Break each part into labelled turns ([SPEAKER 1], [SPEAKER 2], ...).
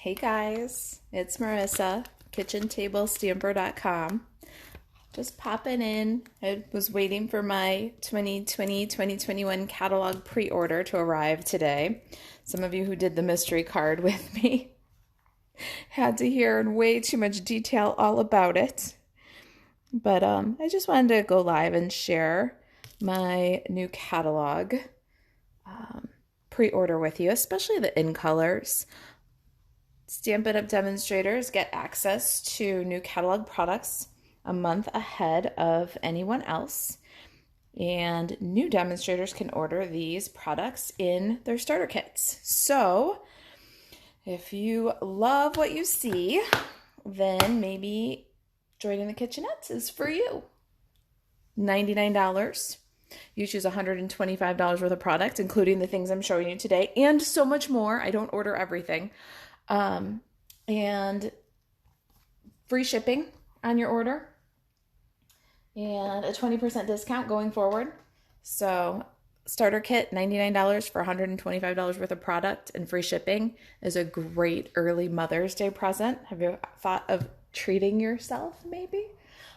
[SPEAKER 1] Hey guys, it's Marisa, kitchentablestamper.com. Just popping in. I was waiting for my 2020-2021 catalog pre-order to arrive today. Some of you who did the mystery card with me had to hear in way too much detail all about it. But I just wanted to go live and share my new catalog pre-order with you, especially the in colors. Stampin' Up! Demonstrators get access to new catalog products a month ahead of anyone else. And new demonstrators can order these products in their starter kits. So if you love what you see, then maybe joining the kitchenettes is for you. $99. You choose $125 worth of product, including the things I'm showing you today, and so much more. I don't order everything. And free shipping on your order and a 20% discount going forward. So starter kit, $99 for $125 worth of product and free shipping is a great early Mother's Day present. Have you thought of treating yourself maybe?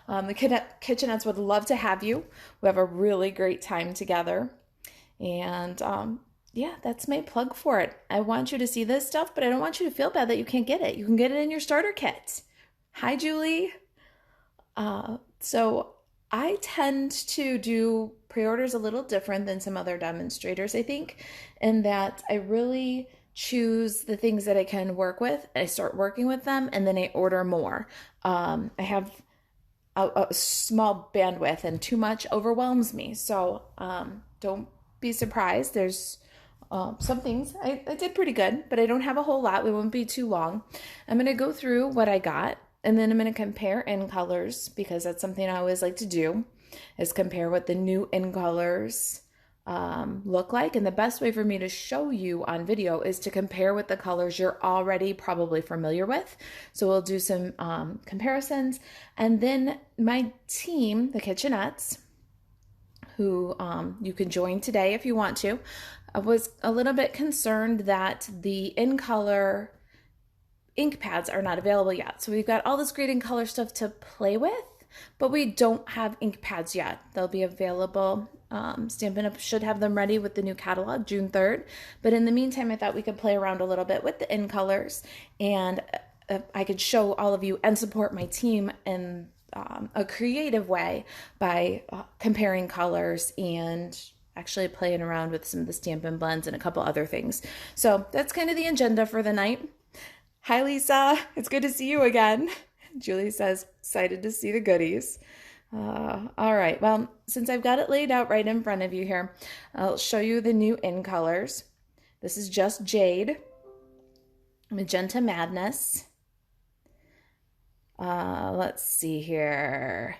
[SPEAKER 1] The kitchenettes would love to have you. We have a really great time together. And yeah, that's my plug for it. I want you to see this stuff, but I don't want you to feel bad that you can't get it. You can get it in your starter kit. Hi, Julie. So I tend to do pre-orders a little different than some other demonstrators, I think, in that I really choose the things that I can work with. I start working with them, and then I order more. I have a small bandwidth, and too much overwhelms me. So don't be surprised. There's some things I did pretty good, but I don't have a whole lot. We won't be too long. I'm going to go through what I got, and then I'm going to compare in colors, because that's something I always like to do, is compare what the new in colors look like. And the best way for me to show you on video is to compare with the colors you're already probably familiar with. So we'll do some comparisons. And then my team, the kitchenettes, who you can join today if you want to, I was a little bit concerned that the in color ink pads are not available yet. So we've got all this great in color stuff to play with, but we don't have ink pads yet. They'll be available. Stampin' Up! Should have them ready with the new catalog June 3rd. But in the meantime, I thought we could play around a little bit with the in colors, and I could show all of you and support my team in a creative way by comparing colors and actually playing around with some of the Stampin' blends and a couple other things. So that's kind of the agenda for the night. Hi, Lisa. It's good to see you again. Julie says, excited to see the goodies. All right. Well, since I've got it laid out right in front of you here, I'll show you the new in colors. This is just Jade, Magenta Madness. Let's see here.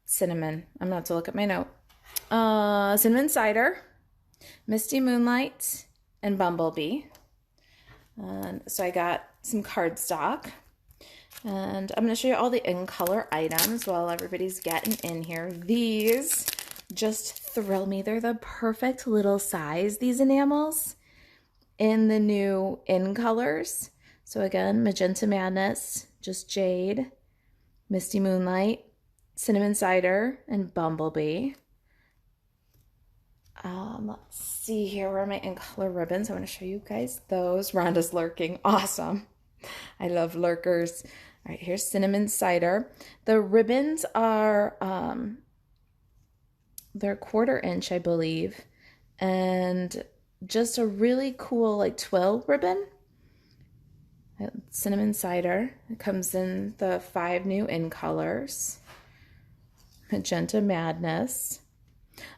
[SPEAKER 1] Cinnamon. I'm going to have to look at my note. Cinnamon Cider, Misty Moonlight, and Bumblebee. So I got some cardstock, and I'm going to show you all the in color items while everybody's getting in here. These just thrill me. They're the perfect little size, these enamels, in the new in colors. So again, Magenta Madness, just Jade, Misty Moonlight, Cinnamon Cider, and Bumblebee. Let's see here. Where are my in color ribbons? I want to show you guys those. Rhonda's lurking. Awesome. I love lurkers. All right, here's Cinnamon Cider. The ribbons are, they're 1/4 inch, I believe, and just a really cool like twill ribbon. Cinnamon Cider. It comes in the 5 new in colors. Magenta Madness.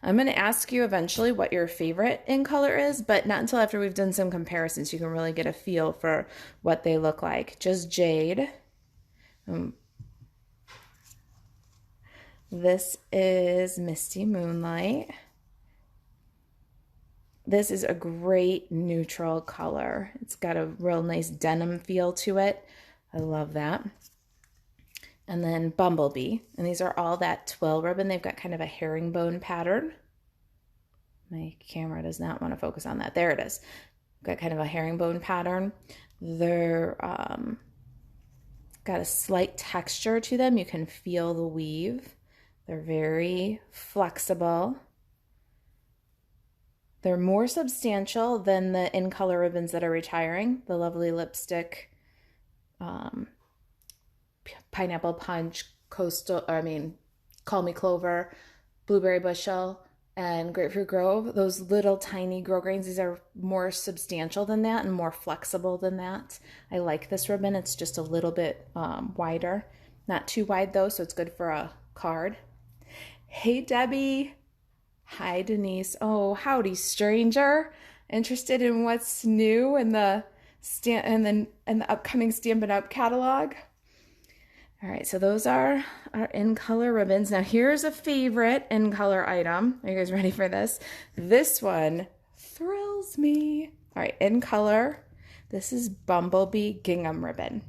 [SPEAKER 1] I'm going to ask you eventually what your favorite in color is, but not until after we've done some comparisons. You can really get a feel for what they look like. Just Jade. This is Misty Moonlight. This is a great neutral color. It's got a real nice denim feel to it. I love that. And then Bumblebee. And these are all that twill ribbon. They've got kind of a herringbone pattern. My camera does not want to focus on that. There it is. got kind of a herringbone pattern. They're got a slight texture to them. You can feel the weave. They're very flexible. They're more substantial than the in color ribbons that are retiring. The lovely lipstick, pineapple punch, call me clover, blueberry bushel, and grapefruit grove. Those little tiny grosgrains, these are more substantial than that and more flexible than that. I like this ribbon. It's just a little bit wider, not too wide though, so it's good for a card. Hey Debbie. Hi Denise. Oh, howdy stranger. Interested in what's new in the upcoming Stampin' Up catalog? All right, so those are our in color ribbons. Now here's a favorite in color item. Are you guys ready for this? This one thrills me. All right, in color, this is Bumblebee Gingham ribbon.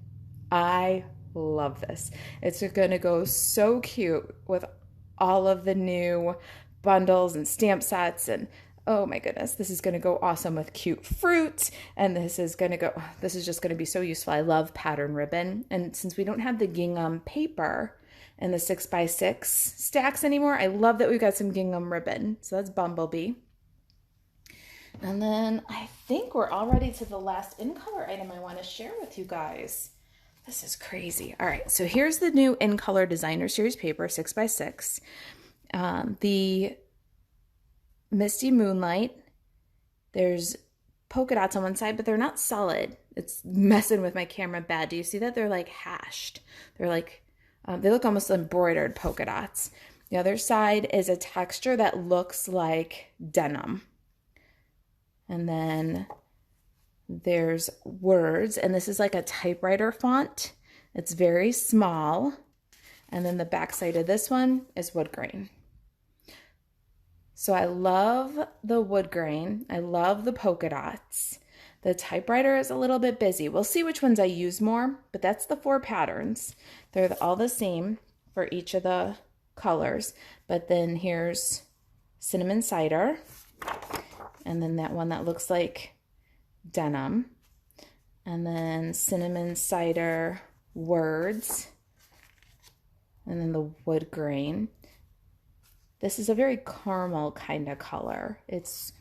[SPEAKER 1] I love this. It's gonna go so cute with all of the new bundles and stamp sets, and oh my goodness, this is going to go awesome with cute fruit, and this is just going to be so useful. I love pattern ribbon, and since we don't have the gingham paper and the 6x6 stacks anymore, I love that we've got some gingham ribbon. So that's Bumblebee. And then I think we're already to the last in color item I want to share with you guys. This is crazy. All right, so here's the new in color designer series paper, 6x6. The Misty Moonlight, there's polka dots on one side, but they're not solid. It's messing with my camera bad. Do you see that? They're like hashed. They're like, they look almost embroidered polka dots. The other side is a texture that looks like denim. And then there's words, and this is like a typewriter font. It's very small. And then the back side of this one is wood grain. So I love the wood grain. I love the polka dots. The typewriter is a little bit busy. We'll see which ones I use more, but that's the 4 patterns. They're all the same for each of the colors. But then here's cinnamon cider, and then that one that looks like denim, and then cinnamon cider words, and then the wood grain. This is a very caramel kind of color. It's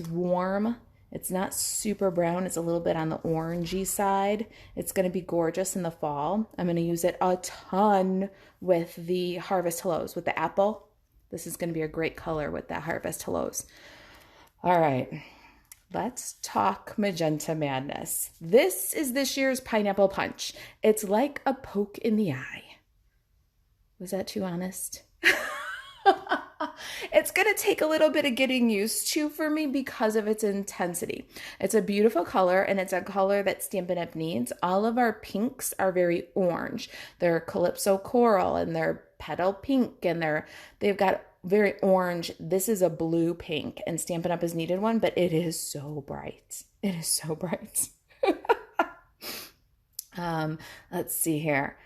[SPEAKER 1] warm. It's not super brown. It's a little bit on the orangey side. It's going to be gorgeous in the fall. I'm going to use it a ton with the Harvest Hellos, with the apple. This is going to be a great color with that Harvest Hellos. All right, let's talk Magenta Madness. This is this year's Pineapple Punch. It's like a poke in the eye. Was that too honest? It's going to take a little bit of getting used to for me because of its intensity. It's a beautiful color, and it's a color that Stampin' Up! Needs. All of our pinks are very orange. They're Calypso Coral, and they're Petal Pink, and they've got very orange. This is a blue pink, and Stampin' Up! Has needed one, but it is so bright. It is so bright. Let's see here.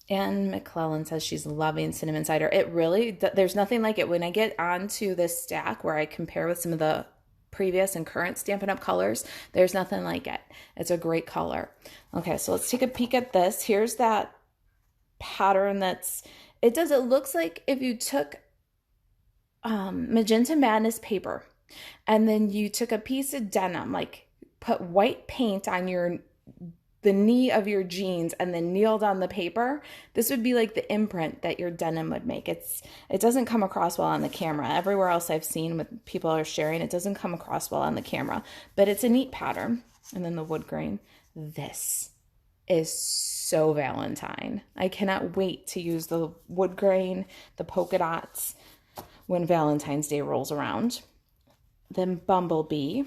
[SPEAKER 1] Anne McClellan says she's loving cinnamon cider. It really, there's nothing like it. When I get onto this stack where I compare with some of the previous and current Stampin' Up! Colors, there's nothing like it. It's a great color. Okay, so let's take a peek at this. Here's that pattern it looks like if you took Magenta Madness paper and then you took a piece of denim, like put white paint on the knee of your jeans and then kneeled on the paper. This would be like the imprint that your denim would make. It doesn't come across well on the camera. Everywhere else I've seen with people are sharing, it doesn't come across well on the camera, but it's a neat pattern. And then the wood grain. This is so Valentine. I cannot wait to use the wood grain, the polka dots when Valentine's Day rolls around. Then Bumblebee.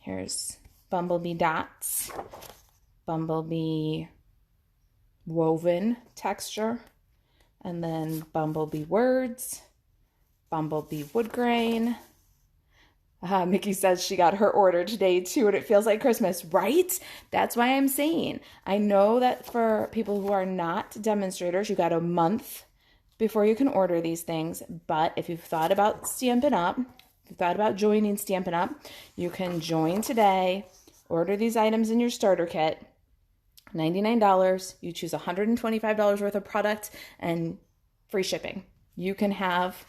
[SPEAKER 1] Here's Bumblebee dots. Bumblebee woven texture, and then Bumblebee words, Bumblebee wood grain. Mickey says she got her order today too, and it feels like Christmas, right? That's why I'm saying, I know that for people who are not demonstrators, you got a month before you can order these things, but if you've thought about Stampin' Up, you thought about joining Stampin' Up, you can join today, order these items in your starter kit, $99. You choose $125 worth of product and free shipping. You can have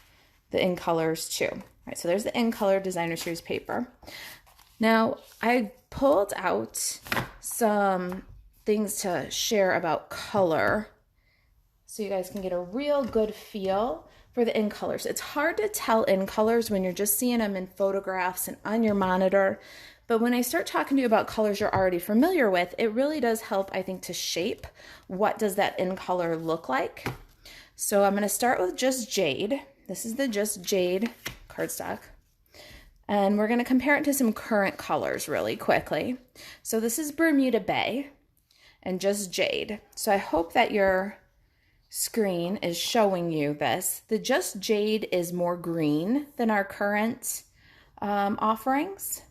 [SPEAKER 1] the in colors too. All right, so there's the in color designer series paper. Now I pulled out some things to share about color so you guys can get a real good feel for the in colors. It's hard to tell in colors when you're just seeing them in photographs and on your monitor. But when I start talking to you about colors you're already familiar with, it really does help, I think, to shape what does that in color look like. So I'm going to start with Just Jade. This is the Just Jade cardstock. And we're going to compare it to some current colors really quickly. So this is Bermuda Bay and Just Jade. So I hope that your screen is showing you this. The Just Jade is more green than our current offerings.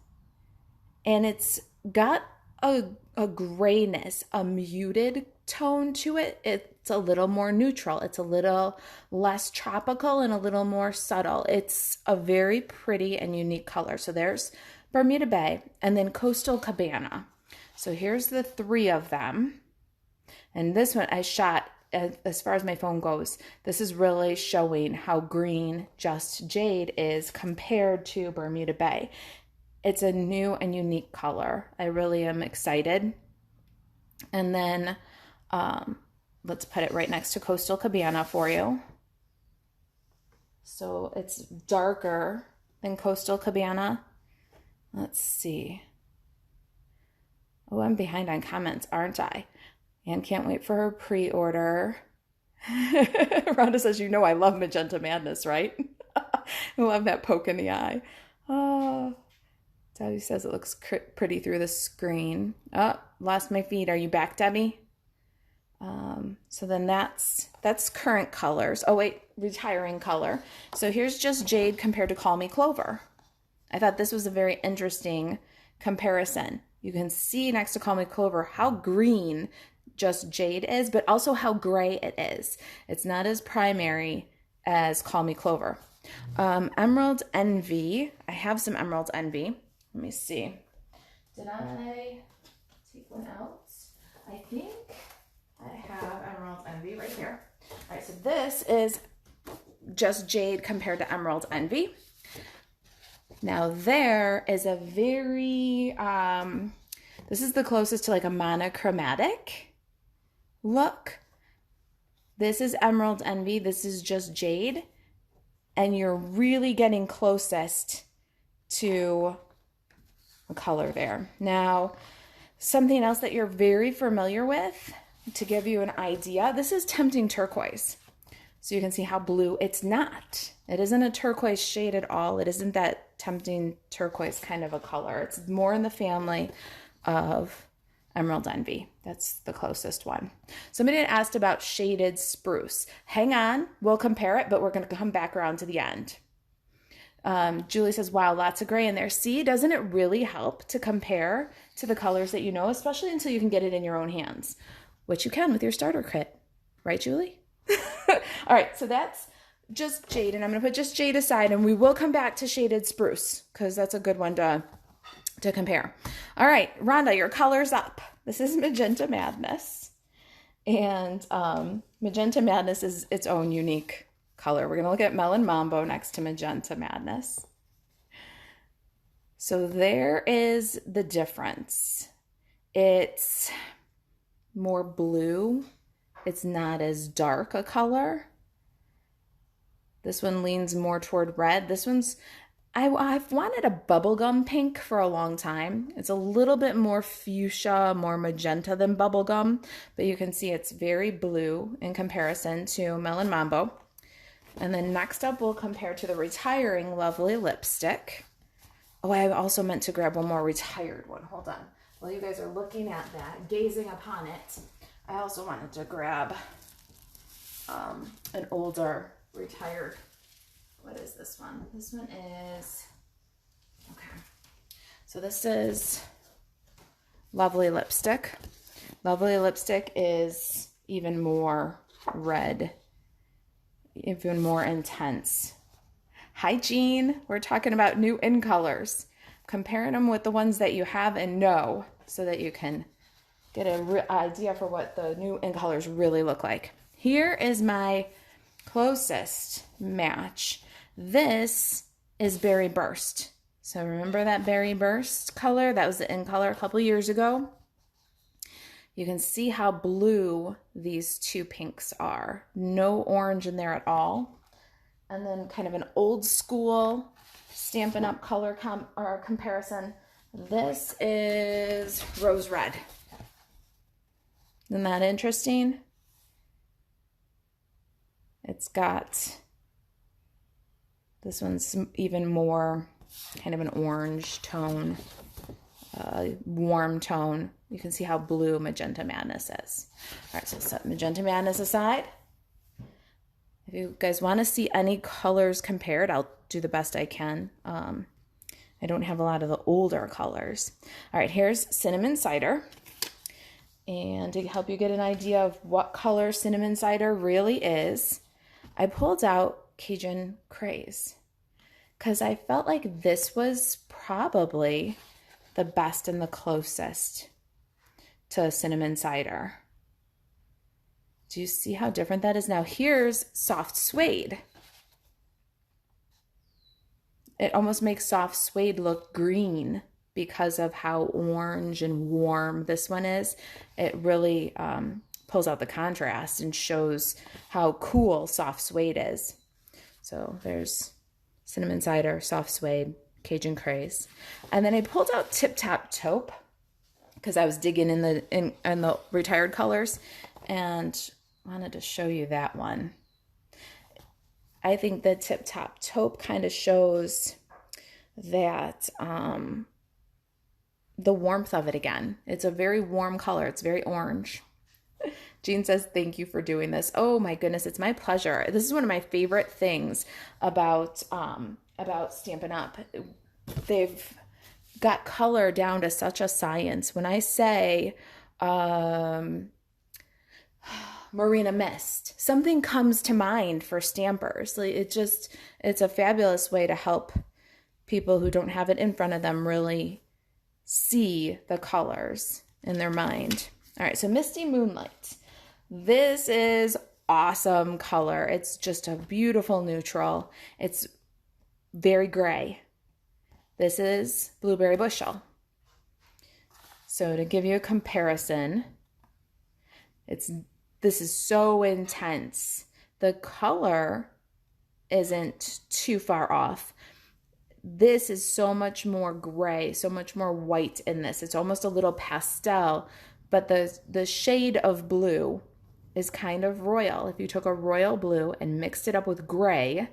[SPEAKER 1] And it's got a grayness, a muted tone to it. It's a little more neutral. It's a little less tropical and a little more subtle. It's a very pretty and unique color. So there's Bermuda Bay and then Coastal Cabana. So here's the three of them. And this one I shot, as far as my phone goes, this is really showing how green Just Jade is compared to Bermuda Bay. It's a new and unique color. I really am excited. And then let's put it right next to Coastal Cabana for you. So it's darker than Coastal Cabana. Let's see. Oh, I'm behind on comments, aren't I? And can't wait for her pre-order. Rhonda says, you know I love Magenta Madness, right? I love that poke in the eye. Oh, Debbie says it looks pretty through the screen. Oh, lost my feed. Are you back, Debbie? So then that's current colors. Oh wait, retiring color. So here's Just Jade compared to Call Me Clover. I thought this was a very interesting comparison. You can see next to Call Me Clover how green Just Jade is, but also how gray it is. It's not as primary as Call Me Clover. Emerald Envy. I have some Emerald Envy. Let me see. Did I take one out? I think I have Emerald Envy right here. All right, so this is Just Jade compared to Emerald Envy. Now there is a very, this is the closest to like a monochromatic look. This is Emerald Envy. This is Just Jade. And you're really getting closest to a color there. Now, something else that you're very familiar with, to give you an idea, this is Tempting Turquoise. So you can see how blue it's not. It isn't a turquoise shade at all. It isn't that Tempting Turquoise kind of a color. It's more in the family of Emerald Envy. That's the closest one. Somebody had asked about Shaded Spruce. Hang on, we'll compare it, but we're going to come back around to the end. Julie says, wow, lots of gray in there. See, doesn't it really help to compare to the colors that you know, especially until you can get it in your own hands, which you can with your starter kit. Right, Julie? All right, so that's Just Jade, and I'm going to put Just Jade aside, and we will come back to Shaded Spruce because that's a good one to compare. All right, Rhonda, your color's up. This is Magenta Madness, and Magenta Madness is its own unique color. We're going to look at Melon Mambo next to Magenta Madness. So there is the difference. It's more blue. It's not as dark a color. This one leans more toward red. This one's, I've wanted a bubblegum pink for a long time. It's a little bit more fuchsia, more magenta than bubblegum, but you can see it's very blue in comparison to Melon Mambo. And then next up, we'll compare to the Retiring Lovely Lipstick. Oh, I also meant to grab one more retired one. Hold on. While you guys are looking at that, gazing upon it, I also wanted to grab an older retired. What is this one? This one is, okay. So this is Lovely Lipstick. Lovely Lipstick is even more red, even more intense. Hi, Jean. We're talking about new in colors. Comparing them with the ones that you have and know so that you can get an idea for what the new in colors really look like. Here is my closest match. This is Berry Burst. So remember that Berry Burst color? That was the in color a couple years ago. You can see how blue these two pinks are. No orange in there at all. And then kind of an old school Stampin' Up! Color comparison. This is Rose Red. Isn't that interesting? It's got, this one's even more kind of an orange tone, warm tone. You can see how blue Magenta Madness is. All right, so set Magenta Madness aside. If you guys want to see any colors compared, I'll do the best I can. I don't have a lot of the older colors. All right, here's Cinnamon Cider. And to help you get an idea of what color Cinnamon Cider really is, I pulled out Cajun Craze because I felt like this was probably the best and the closest to Cinnamon Cider. Do you see how different that is? Now here's Soft Suede. It almost makes Soft Suede look green because of how orange and warm this one is. It really pulls out the contrast and shows how cool Soft Suede is. So there's Cinnamon Cider, Soft Suede, Cajun Craze. And then I pulled out Tip Top Taupe because I was digging in the retired colors and wanted to show you that one. I think the Tip Top Taupe kind of shows that the warmth of it again. It's a very warm color. It's very orange. Jean says, thank you for doing this. Oh my goodness, it's my pleasure. This is one of my favorite things about Stampin' Up. They've got color down to such a science. When I say Marina Mist, something comes to mind for stampers. It's a fabulous way to help people who don't have it in front of them really see the colors in their mind. All right, so Misty Moonlight. This is awesome color. It's just a beautiful neutral. It's very gray. This is Blueberry Bushel. So to give you a comparison, this is so intense. The color isn't too far off. This is so much more gray, so much more white in this. It's almost a little pastel, but the shade of blue is kind of royal. If you took a royal blue and mixed it up with gray,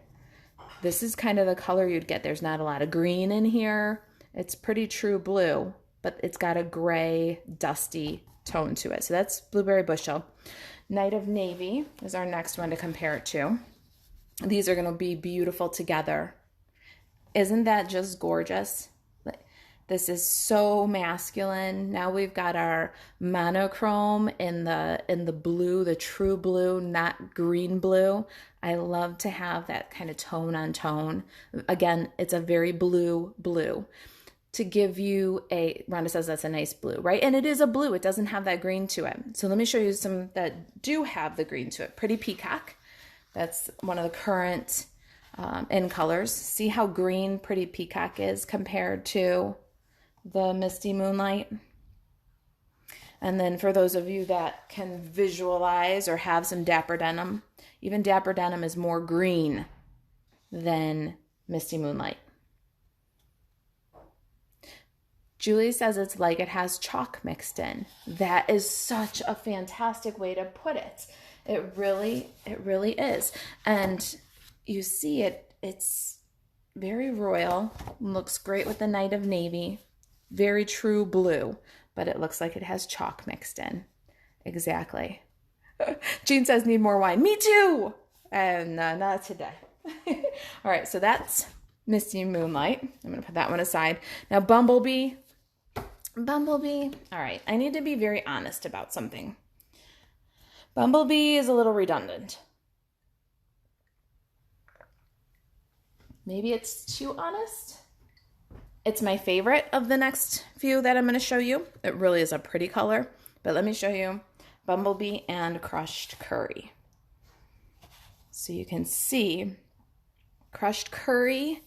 [SPEAKER 1] this is kind of the color you'd get. There's not a lot of green in here. It's pretty true blue, but it's got a gray, dusty tone to it. So that's Blueberry Bushel. Night of Navy is our next one to compare it to. These are going to be beautiful together. Isn't that just gorgeous? This is so masculine. Now we've got our monochrome in the blue, the true blue, not green blue. I love to have that kind of tone on tone. Again, it's a very blue. To give you Rhonda says that's a nice blue, right? And it is a blue. It doesn't have that green to it. So let me show you some that do have the green to it. Pretty Peacock. That's one of the current in colors. See how green Pretty Peacock is compared to the Misty Moonlight. And then for those of you that can visualize or have some Dapper Denim, even Dapper Denim is more green than Misty Moonlight. Julie says it's like it has chalk mixed in. That is such a fantastic way to put it. It really is. And you see it's very royal, looks great with the Night of Navy, very true blue, but it looks like it has chalk mixed in. Exactly. Jean says need more wine. Me too. And not today. All right, so that's Misty Moonlight. I'm going to put that one aside. Now Bumblebee. All right, I need to be very honest about something. Bumblebee is a little redundant. Maybe it's too honest. It's my favorite of the next few that I'm going to show you. It really is a pretty color, but let me show you Bumblebee and Crushed Curry. So you can see Crushed Curry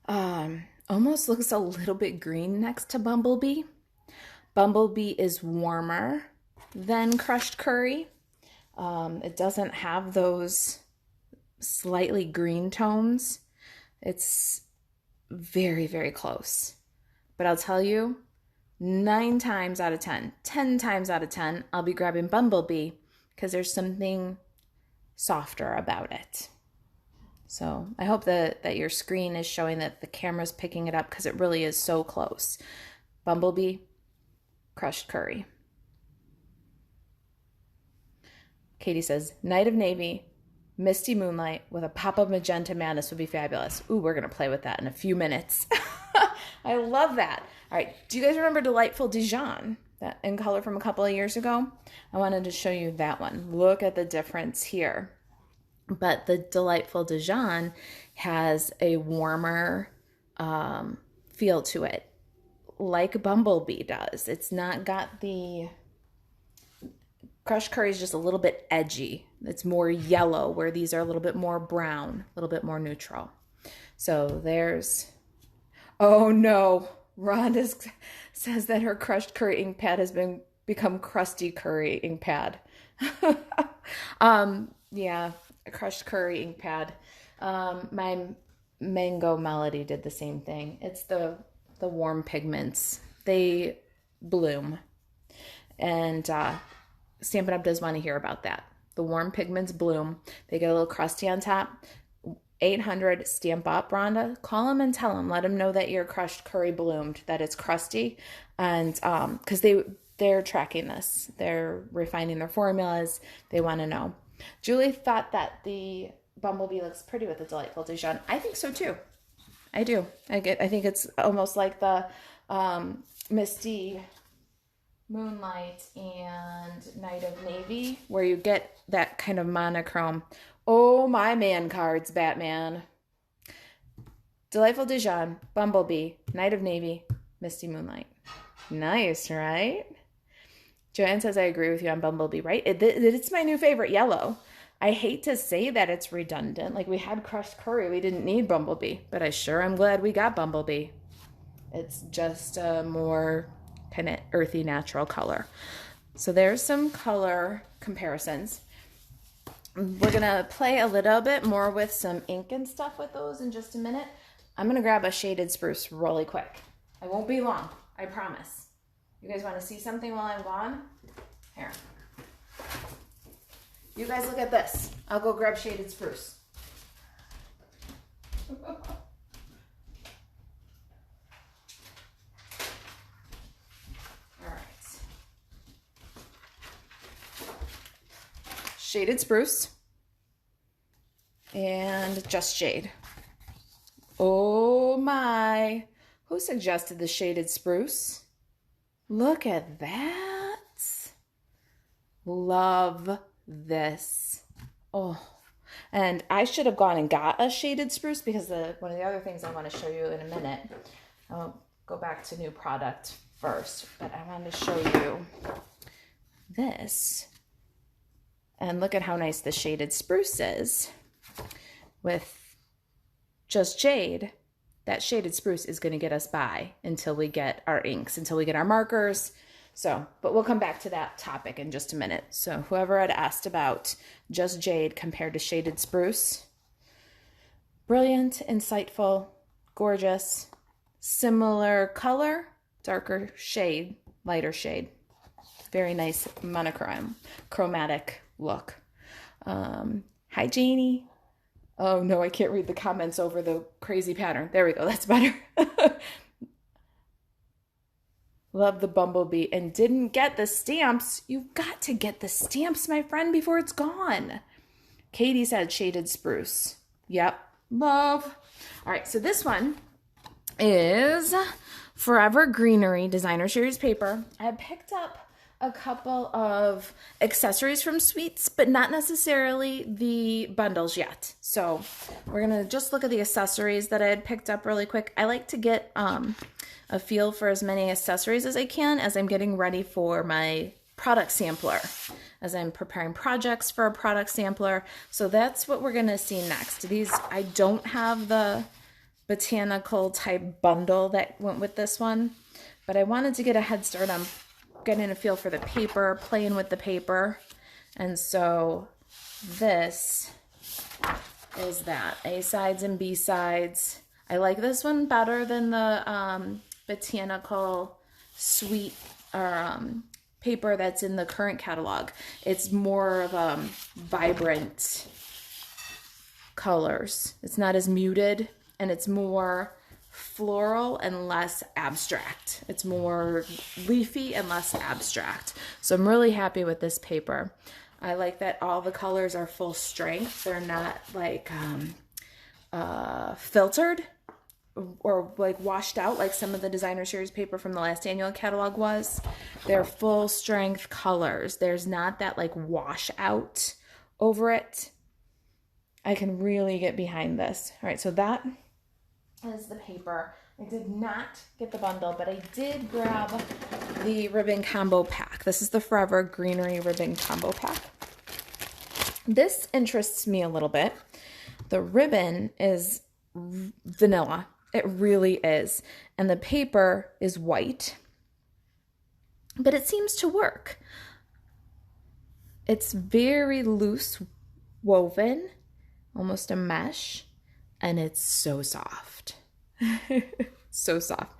[SPEAKER 1] almost looks a little bit green next to Bumblebee. Bumblebee is warmer than Crushed Curry. It doesn't have those slightly green tones. It's very, very close. But I'll tell you, 9 times out of 10, 10 times out of 10, I'll be grabbing Bumblebee because there's something softer about it. So I hope that your screen is showing that the camera's picking it up because it really is so close. Bumblebee, Crushed Curry. Katie says, Night of Navy, Misty Moonlight with a pop of Magenta Madness would be fabulous. Ooh, we're going to play with that in a few minutes. I love that. All right, do you guys remember Delightful Dijon, that in color from a couple of years ago? I wanted to show you that one. Look at the difference here. But the Delightful Dijon has a warmer feel to it, like Bumblebee does. It's not got the... Crushed Curry is just a little bit edgy. It's more yellow, where these are a little bit more brown, a little bit more neutral. So there's... Oh no, Rhonda says that her Crushed Curry ink pad has become Crusty Curry ink pad. Yeah, a Crushed Curry ink pad. My Mango Melody did the same thing. It's the warm pigments. They bloom. And Stampin' Up! Does want to hear about that. The warm pigments bloom. They get a little crusty on top. 800 Stamp Up, Rhonda. Call them and tell them. Let them know that your Crushed Curry bloomed, that it's crusty. And because they're tracking this. They're refining their formulas. They want to know. Julie thought that the Bumblebee looks pretty with the Delightful Dijon. I think so too. I do. I think it's almost like the Misty Moonlight and Night of Navy, where you get that kind of monochrome. Oh, my man cards, Batman. Delightful Dijon, Bumblebee, Night of Navy, Misty Moonlight. Nice, right? Joanne says, I agree with you on Bumblebee, right? It's my new favorite yellow. I hate to say that it's redundant. Like, we had Crushed Curry. We didn't need Bumblebee, but I sure am glad we got Bumblebee. It's just a more kind of earthy, natural color. So there's some color comparisons. We're going to play a little bit more with some ink and stuff with those in just a minute. I'm going to grab a shaded spruce really quick. I won't be long, I promise. You guys want to see something while I'm gone? Here. You guys look at this. I'll go grab shaded spruce. All right. Shaded spruce and just shade. Oh my. Who suggested the shaded spruce? Look at that. Love this. Oh, and I should have gone and got a shaded spruce because one of the other things I want to show you in a minute. I'll go back to new product first, but I wanted to show you this. And look at how nice the shaded spruce is with just jade. That shaded spruce is going to get us by until we get our inks, until we get our markers. So, but we'll come back to that topic in just a minute. So whoever had asked about just jade compared to shaded spruce, brilliant, insightful, gorgeous, similar color, darker shade, lighter shade. Very nice monochrome, chromatic look. Hi, Janie. Oh no, I can't read the comments over the crazy pattern. There we go, that's better. Love the Bumblebee and didn't get the stamps. You've got to get the stamps, my friend, before it's gone. Katie said shaded spruce. Yep, love. All right, so this one is Forever Greenery Designer Series paper. I had picked up a couple of accessories from Sweets, but not necessarily the bundles yet. So we're gonna just look at the accessories that I had picked up really quick. I like to get a feel for as many accessories as I can as I'm getting ready for my product sampler, as I'm preparing projects for a product sampler. So that's what we're gonna see next. These, I don't have the botanical type bundle that went with this one, but I wanted to get a head start on getting a feel for the paper, playing with the paper. And so this is that, A sides and B sides. I like this one better than the botanical sweet or paper that's in the current catalog. It's more of vibrant colors. It's not as muted, and it's more floral and less abstract. It's more leafy and less abstract. So I'm really happy with this paper. I like that all the colors are full strength. They're not like filtered or like washed out like some of the designer series paper from the last annual catalog was. They're full strength colors. There's not that like wash out over it. I can really get behind this. All right, so that is the paper. I did not get the bundle, but I did grab the ribbon combo pack. This is the Forever Greenery ribbon combo pack. This interests me a little bit. The ribbon is vanilla. It really is. And the paper is white, but it seems to work. It's very loose woven, almost a mesh, and it's so soft. So soft.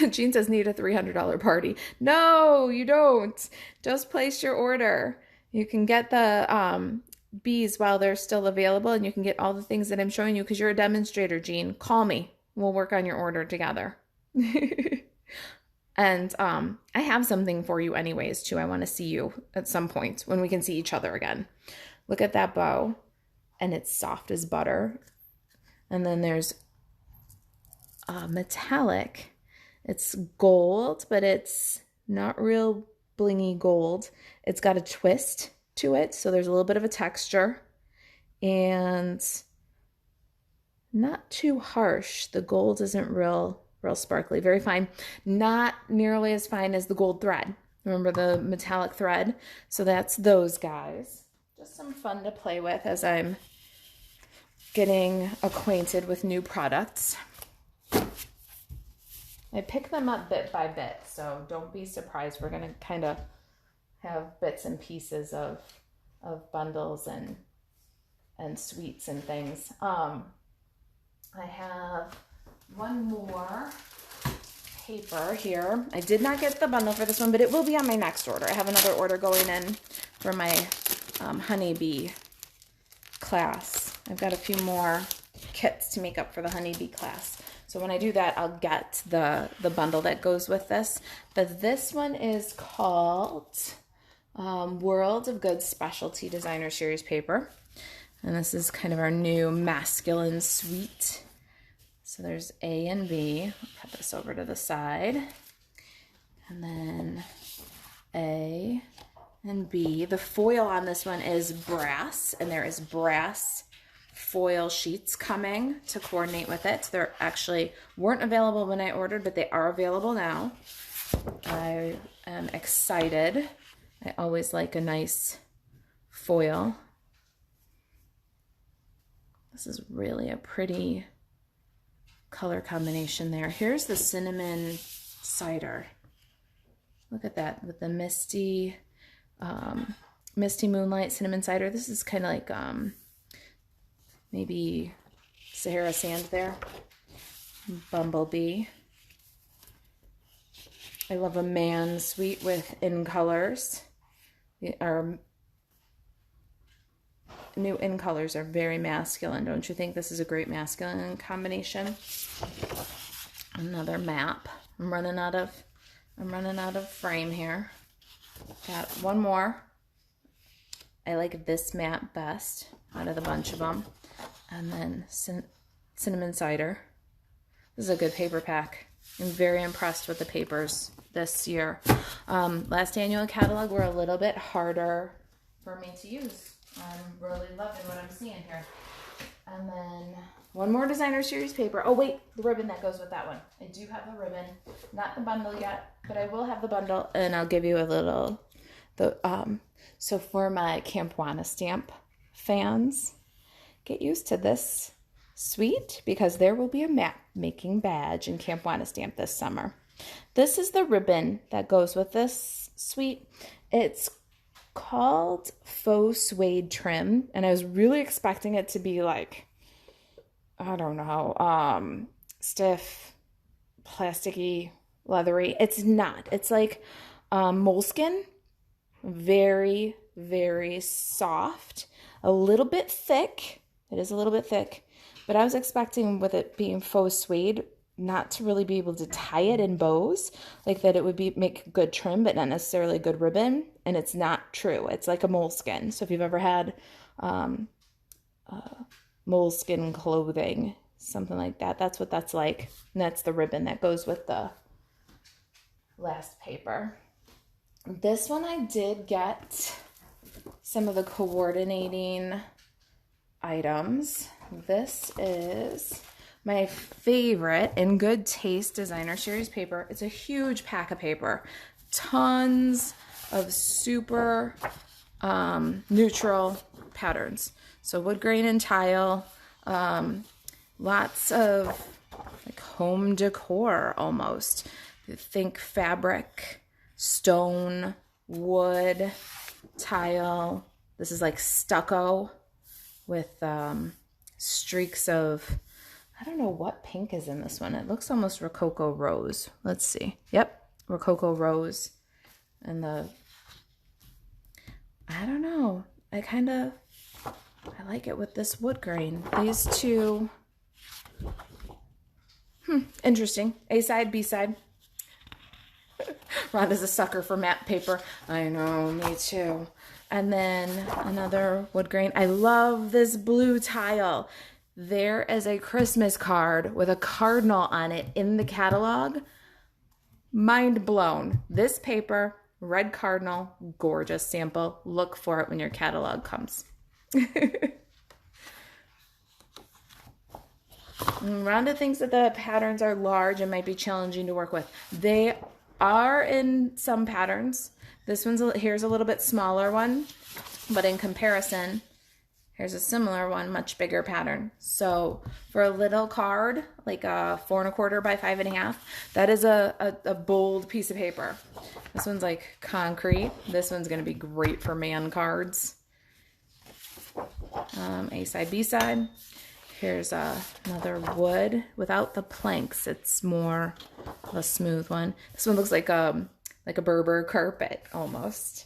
[SPEAKER 1] Jean says, need a $300 party. No, you don't. Just place your order. You can get the bees while they're still available, and you can get all the things that I'm showing you because you're a demonstrator, Jean. Call me. We'll work on your order together. And I have something for you anyways, too. I want to see you at some point when we can see each other again. Look at that bow, and it's soft as butter. And then there's metallic. It's gold, but it's not real blingy gold. It's got a twist to it, so there's a little bit of a texture, and not too harsh. The gold isn't real sparkly, very fine. Not nearly as fine as the gold thread. Remember the metallic thread? So that's those guys. Just some fun to play with as I'm getting acquainted with new products. I pick them up bit by bit, so don't be surprised. We're gonna kind of have bits and pieces of bundles and sweets and things. I have one more paper here. I did not get the bundle for this one, but it will be on my next order. I have another order going in for my honeybee class. I've got a few more kits to make up for the honeybee class. So when I do that, I'll get the bundle that goes with this. But this one is called World of Good Specialty Designer Series paper. And this is kind of our new masculine suite. So there's A and B. I'll put this over to the side. And then A and B. The foil on this one is brass, and there is brass foil sheets coming to coordinate with it. They actually weren't available when I ordered, but they are available now. I am excited. I always like a nice foil. This is really a pretty color combination there. Here's the cinnamon cider. Look at that with the misty moonlight cinnamon cider. This is kind of like maybe Sahara sand there. Bumblebee. I love a man suite with in colors. Our new in colors are very masculine. Don't you think this is a great masculine combination? Another map. I'm running out of frame here. Got one more. I like this map best out of the bunch of them. And then cinnamon cider. This is a good paper pack. I'm very impressed with the papers this year. Last annual catalog were a little bit harder for me to use. I'm really loving what I'm seeing here. And then one more designer series paper. Oh wait, the ribbon that goes with that one. I do have the ribbon, not the bundle yet, but I will have the bundle, and I'll give you a little. So for my Camp Wana stamp fans, get used to this suite because there will be a map making badge in Camp Wana stamp this summer. This is the ribbon that goes with this suite. It's called faux suede trim, and I was really expecting it to be like, I don't know, stiff, plasticky, leathery. It's not. It's like moleskin, very, very soft, a little bit thick. It is a little bit thick, but I was expecting with it being faux suede not to really be able to tie it in bows, like that it would make good trim, but not necessarily good ribbon. And it's not true. It's like a moleskin. So if you've ever had moleskin clothing, something like that, that's what that's like. And that's the ribbon that goes with the last paper. This one I did get some of the coordinating items. This is my favorite In Good Taste designer series paper. It's a huge pack of paper, tons of super neutral patterns. So wood grain and tile, lots of like home decor almost. Think fabric, stone, wood, tile. This is like stucco with streaks of, I don't know what pink is in this one. It looks almost Rococo Rose. Let's see. Yep, Rococo Rose. And I don't know. I like it with this wood grain. These two, interesting. A side, B side. Rhonda's a sucker for matte paper. I know, me too. And then another wood grain. I love this blue tile. There is a Christmas card with a cardinal on it in the catalog. Mind blown. This paper, red cardinal, gorgeous sample. Look for it when your catalog comes. Rhonda thinks that the patterns are large and might be challenging to work with. They are in some patterns. This one's here's a little bit smaller one, but in comparison, here's a similar one, much bigger pattern. So for a little card, like a 4 1/4 by 5 1/2, that is a bold piece of paper. This one's like concrete. This one's going to be great for man cards. A side, B side. Here's another wood without the planks. It's more of a smooth one. This one looks like a Berber carpet almost.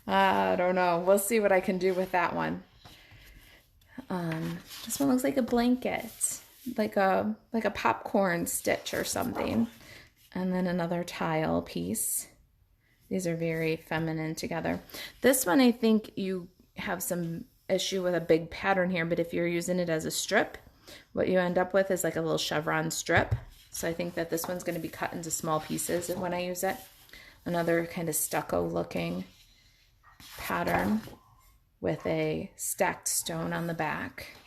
[SPEAKER 1] I don't know. We'll see what I can do with that one. This one looks like a blanket, like a popcorn stitch or something. And then another tile piece. These are very feminine together. This one, I think you have some issue with a big pattern here, but if you're using it as a strip, what you end up with is like a little chevron strip. So I think that this one's going to be cut into small pieces when I use it. Another kind of stucco looking pattern with a stacked stone on the back.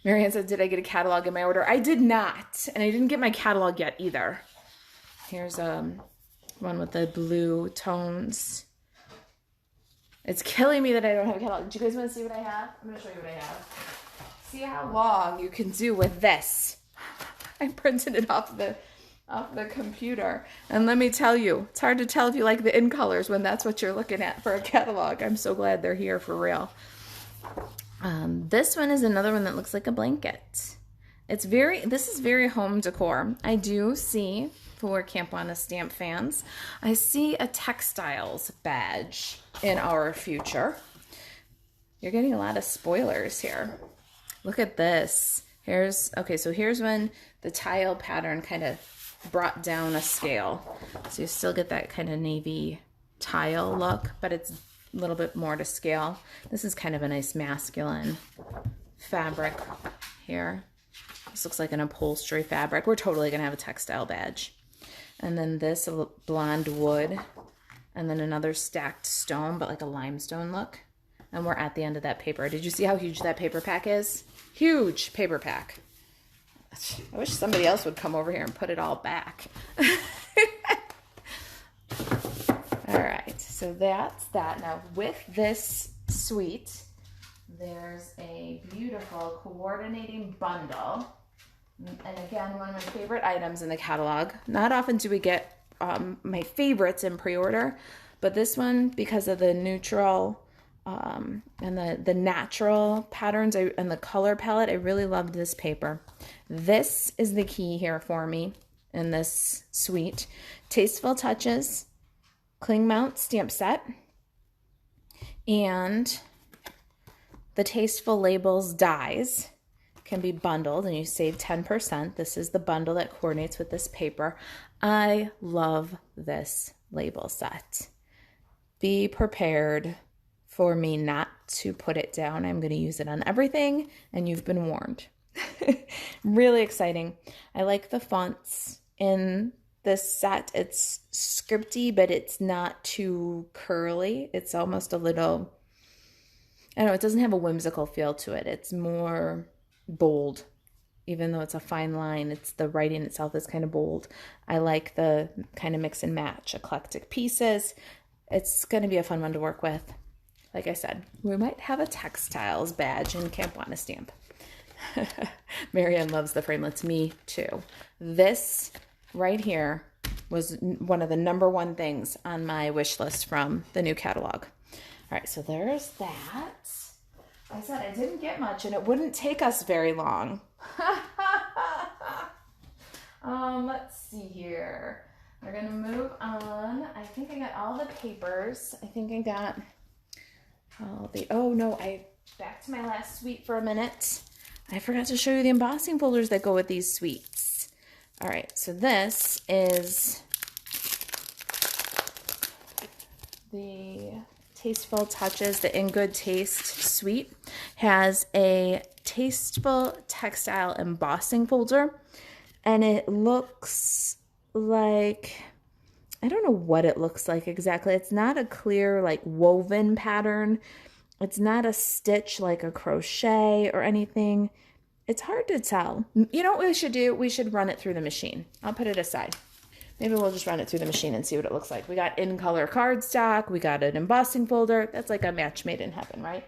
[SPEAKER 1] Marianne said, did I get a catalog in my order? I did not, and I didn't get my catalog yet either. Here's one with the blue tones. It's killing me that I don't have a catalog. Do you guys want to see what I have? I'm going to show you what I have. See how long you can do with this. I printed it off the computer. And let me tell you, it's hard to tell if you like the in colors when that's what you're looking at for a catalog. I'm so glad they're here for real. This one is another one that looks like a blanket. This is very home decor. I do see, for Camp Wana stamp fans, I see a textiles badge in our future. You're getting a lot of spoilers here. Look at this. Here's when the tile pattern kind of brought down a scale. So you still get that kind of navy tile look, but it's a little bit more to scale. This is kind of a nice masculine fabric here. This looks like an upholstery fabric. We're totally gonna have a textile badge. and then this blonde wood, and then another stacked stone, but like a limestone look. And we're at the end of that paper. Did you see how huge that paper pack is? Huge paper pack. I wish somebody else would come over here and put it all back. All right, so that's that. Now with this suite, there's a beautiful coordinating bundle. And again, one of my favorite items in the catalog. Not often do we get my favorites in pre-order, but this one, because of the neutral and the natural patterns and the color palette, I really loved this paper. This is the key here for me in this suite. Tasteful Touches Cling Mount Stamp Set and the Tasteful Labels dies can be bundled and you save 10%. This is the bundle that coordinates with this paper. I love this label set. Be prepared for me not to put it down. I'm going to use it on everything, and you've been warned. Really exciting. I like the fonts in this set. It's scripty, but it's not too curly. It's almost a little, I don't know, it doesn't have a whimsical feel to it. It's more bold. Even though it's a fine line, it's the writing itself is kind of bold. I like the kind of mix and match eclectic pieces. It's going to be a fun one to work with. Like I said, we might have a textiles badge in Camp Wanna Stamp. Marianne loves the framelits. Me too. This right here was one of the #1 things on my wish list from the new catalog. All right, so there's that. I said I didn't get much and it wouldn't take us very long. Let's see here. We're gonna move on. I think I got all the papers. I think I got all the, oh no, back to my last suite for a minute. I forgot to show you the embossing folders that go with these suites. All right, so this is the Tasteful Touches, the In Good Taste suite. Has a Tasteful Textile embossing folder, and it looks like, I don't know what it looks like exactly. It's not a clear like woven pattern. It's not a stitch like a crochet or anything. It's hard to tell. You know what we should do? We should run it through the machine. I'll put it aside. Maybe we'll just run it through the machine and see what it looks like. We got in color cardstock. We got an embossing folder. That's like a match made in heaven, right?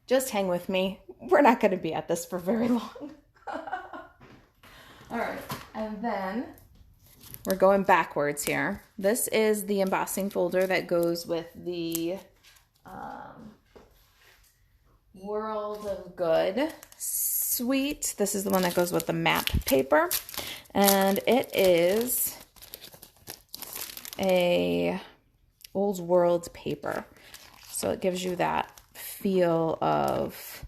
[SPEAKER 1] Just hang with me. We're not going to be at this for very long. All right. And then we're going backwards here. This is the embossing folder that goes with the World of Good suite. This is the one that goes with the map paper. And it is a old world paper. So it gives you that feel of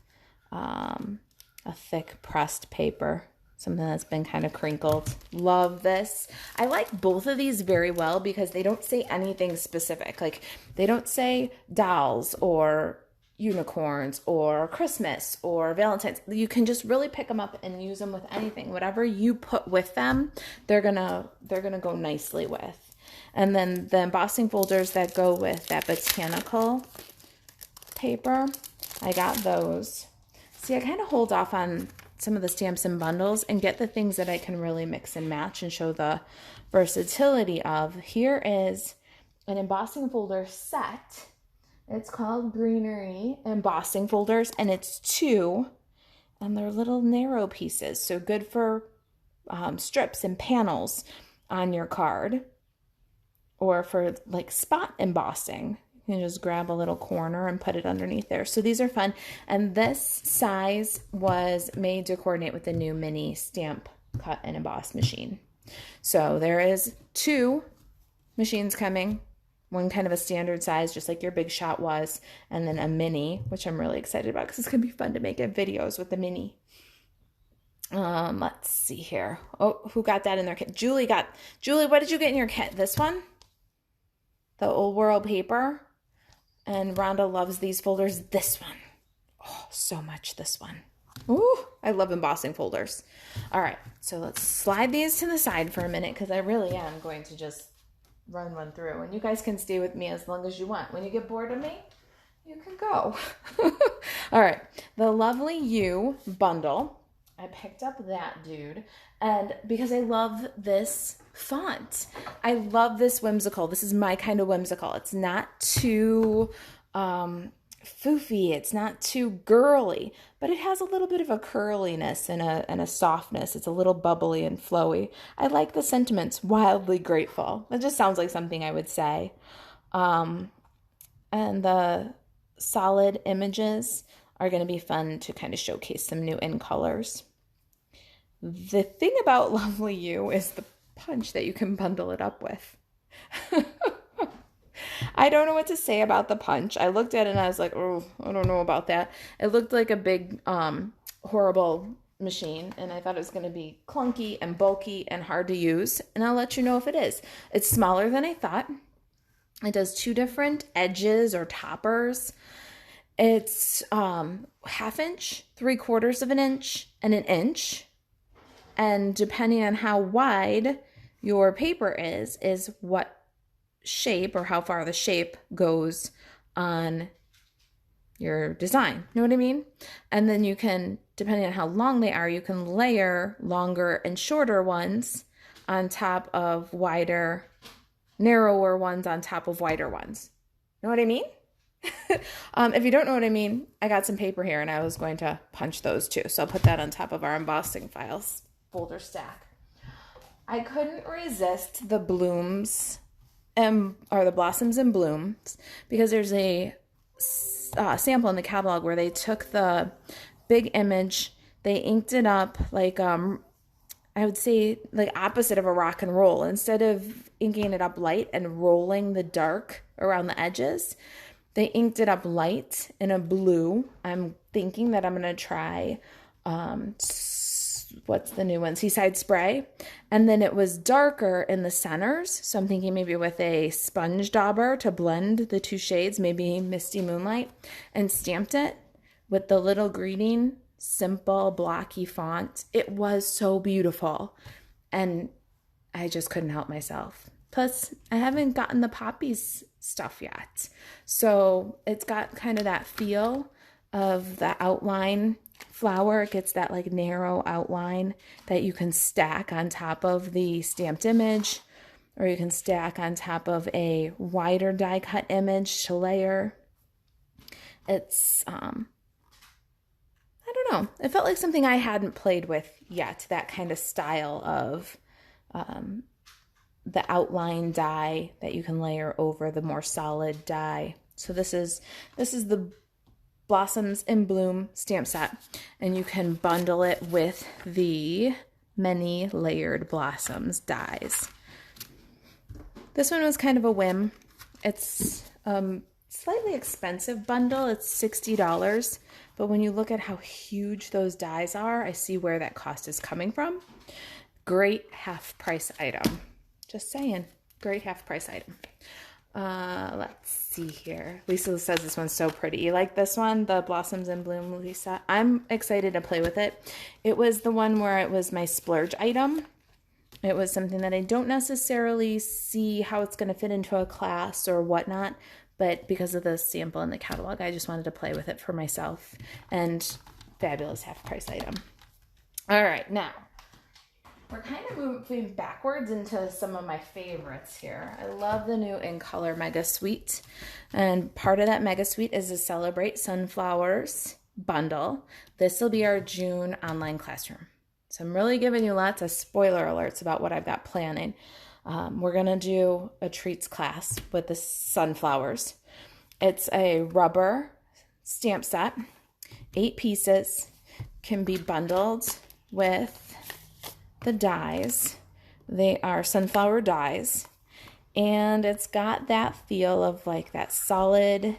[SPEAKER 1] a thick pressed paper. Something that's been kind of crinkled. Love this. I like both of these very well because they don't say anything specific. Like they don't say dolls or unicorns or Christmas or Valentine's. You can just really pick them up and use them with anything. Whatever you put with them, they're gonna go nicely with. And then the embossing folders that go with that botanical paper, I got those. See, I kind of hold off on some of the stamps and bundles and get the things that I can really mix and match and show the versatility of. Here is an embossing folder set. It's called Greenery Embossing Folders, and it's 2, and they're little narrow pieces, so good for strips and panels on your card, or for like spot embossing. You can just grab a little corner and put it underneath there. So these are fun. And this size was made to coordinate with the new mini stamp cut and emboss machine. So there is 2 machines coming. One kind of a standard size, just like your Big Shot was, and then a mini, which I'm really excited about because it's going to be fun to make videos with the mini. Let's see here. Oh, who got that in their kit? Julie, what did you get in your kit? This one? The Old World paper. And Rhonda loves these folders. This one. Oh, so much this one. Ooh, I love embossing folders. All right, so let's slide these to the side for a minute because I really am going to just run one through. And you guys can stay with me as long as you want. When you get bored of me, you can go. All right, the Lovely You bundle. I picked up that dude. And because I love this font. I love this whimsical. This is my kind of whimsical. It's not too foofy. It's not too girly, but it has a little bit of a curliness and a softness. It's a little bubbly and flowy. I like the sentiments. Wildly grateful. That just sounds like something I would say. And the solid images are going to be fun to kind of showcase some new in colors. The thing about Lovely You is the punch that you can bundle it up with. I don't know what to say about the punch. I looked at it and I was like, oh, I don't know about that. It looked like a big, horrible machine, and I thought it was going to be clunky and bulky and hard to use, and I'll let you know if it is. It's smaller than I thought. It does 2 different edges or toppers. It's 1/2 inch, 3/4 of an inch, and 1 inch. And depending on how wide your paper is what shape or how far the shape goes on your design. Know what I mean? And then you can, depending on how long they are, you can layer longer and shorter ones on top of wider, narrower ones on top of wider ones. Know what I mean? If you don't know what I mean, I got some paper here and I was going to punch those too. So I'll put that on top of our embossing files folder stack. I couldn't resist the blooms or the blossoms and blooms because there's a sample in the catalog where they took the big image, they inked it up like I would say like opposite of a rock and roll. Instead of inking it up light and rolling the dark around the edges, they inked it up light in a blue. I'm thinking that I'm going to try what's the new one? Seaside Spray. And then it was darker in the centers. So I'm thinking maybe with a sponge dauber to blend the 2 shades, maybe Misty Moonlight, and stamped it with the little greeting, simple, blocky font. It was so beautiful. And I just couldn't help myself. Plus, I haven't gotten the poppies stuff yet. So it's got kind of that feel of the outline flower. It gets that like narrow outline that you can stack on top of the stamped image, or you can stack on top of a wider die cut image to layer. It's, I don't know. It felt like something I hadn't played with yet, that kind of style of the outline die that you can layer over the more solid die. So this is the Blossoms in Bloom stamp set, and you can bundle it with the many layered blossoms dies. This one was kind of a whim. It's slightly expensive bundle. It's $60, but when you look at how huge those dies are, I see where that cost is coming from. Great half price item. Just saying, great half price item. Let's see here. Lisa says this one's so pretty. You like this one? The Blossoms in Bloom, Lisa? I'm excited to play with it. It was the one where it was my splurge item. It was something that I don't necessarily see how it's going to fit into a class or whatnot, but because of the sample in the catalog, I just wanted to play with it for myself. And fabulous half price item. All right, now we're kind of moving backwards into some of my favorites here. I love the new In Color Mega Suite. And part of that Mega Suite is the Celebrate Sunflowers bundle. This will be our June online classroom. So I'm really giving you lots of spoiler alerts about what I've got planning. We're going to do a treats class with the sunflowers. It's a rubber stamp set, 8 pieces, can be bundled with the dies. They are sunflower dies, and it's got that feel of like that solid